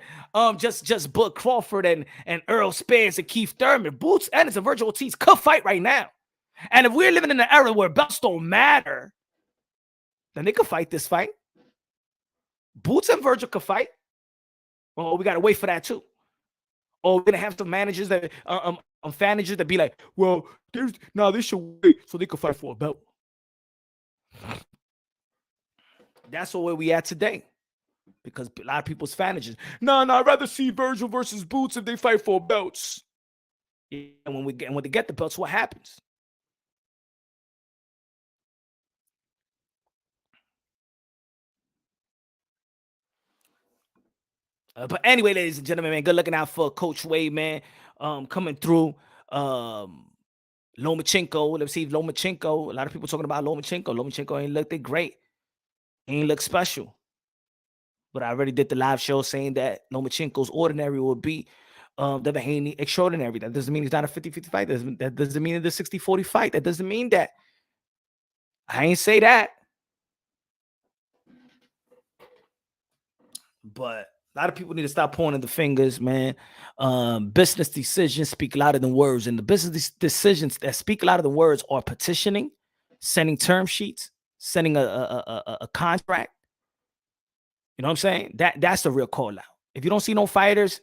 just Bud Crawford and Earl Spence and Keith Thurman. Boots Ennis and Virgil Ortiz could fight right now. And if we're living in an era where belts don't matter, then they could fight this fight. Boots and Virgil could fight. Oh, we got to wait for that too. Or we're gonna have some managers that managers that be like, well, they should wait so they can fight for a belt. That's the way we at today. Because a lot of people's managers, no, I'd rather see Virgil versus Boots if they fight for belts. And when they get the belts, what happens? But anyway, ladies and gentlemen, man, good looking out for Coach Wade, man. Coming through. Lomachenko. Let's see if Lomachenko. A lot of people talking about Lomachenko. Lomachenko ain't looked great. He ain't look special. But I already did the live show saying that Lomachenko's ordinary would be Devin Haney extraordinary. That doesn't mean he's not a 50-50 fight. That doesn't mean it's a 60-40 fight. That doesn't mean that. I ain't say that. But a lot of people need to stop pointing the fingers, man. Business decisions speak louder than words. And the business decisions that speak louder than words are petitioning, sending term sheets, sending a contract. You know what I'm saying? That's the real call out. If you don't see no fighters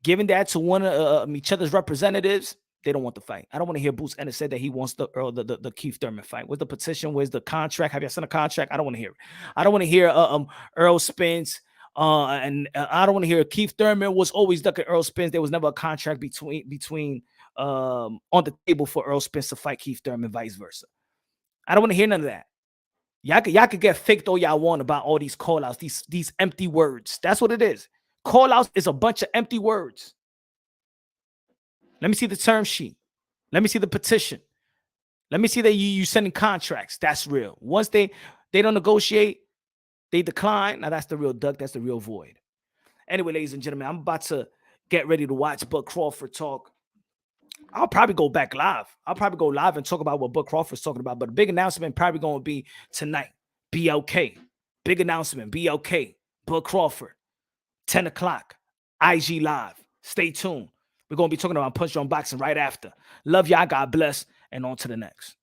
giving that to one of each other's representatives, they don't want the fight. I don't want to hear Boots Ennis said that he wants the Keith Thurman fight. Where's the petition? Where's the contract? Have you sent a contract? I don't want to hear it. I don't want to hear Earl Spence. And I don't want to hear Keith Thurman was always ducking Earl Spence. There was never a contract between on the table for Earl Spence to fight Keith Thurman, vice versa. I don't want to hear none of that. Y'all could get faked all y'all want about all these call-outs, these empty words. That's what it is. Call-outs is a bunch of empty words. Let me see the term sheet. Let me see the petition. Let me see that you sending contracts. That's real. Once they don't negotiate, they decline. Now that's the real duck. That's the real void. Anyway, ladies and gentlemen, I'm about to get ready to watch Bud Crawford talk. I'll probably go back live. I'll probably go live and talk about what Bud Crawford's talking about. But the big announcement probably going to be tonight. BLK. Big announcement. BLK. Bud Crawford. 10 o'clock. IG Live. Stay tuned. We're going to be talking about Punch Drunk Boxing right after. Love y'all. God bless. And on to the next.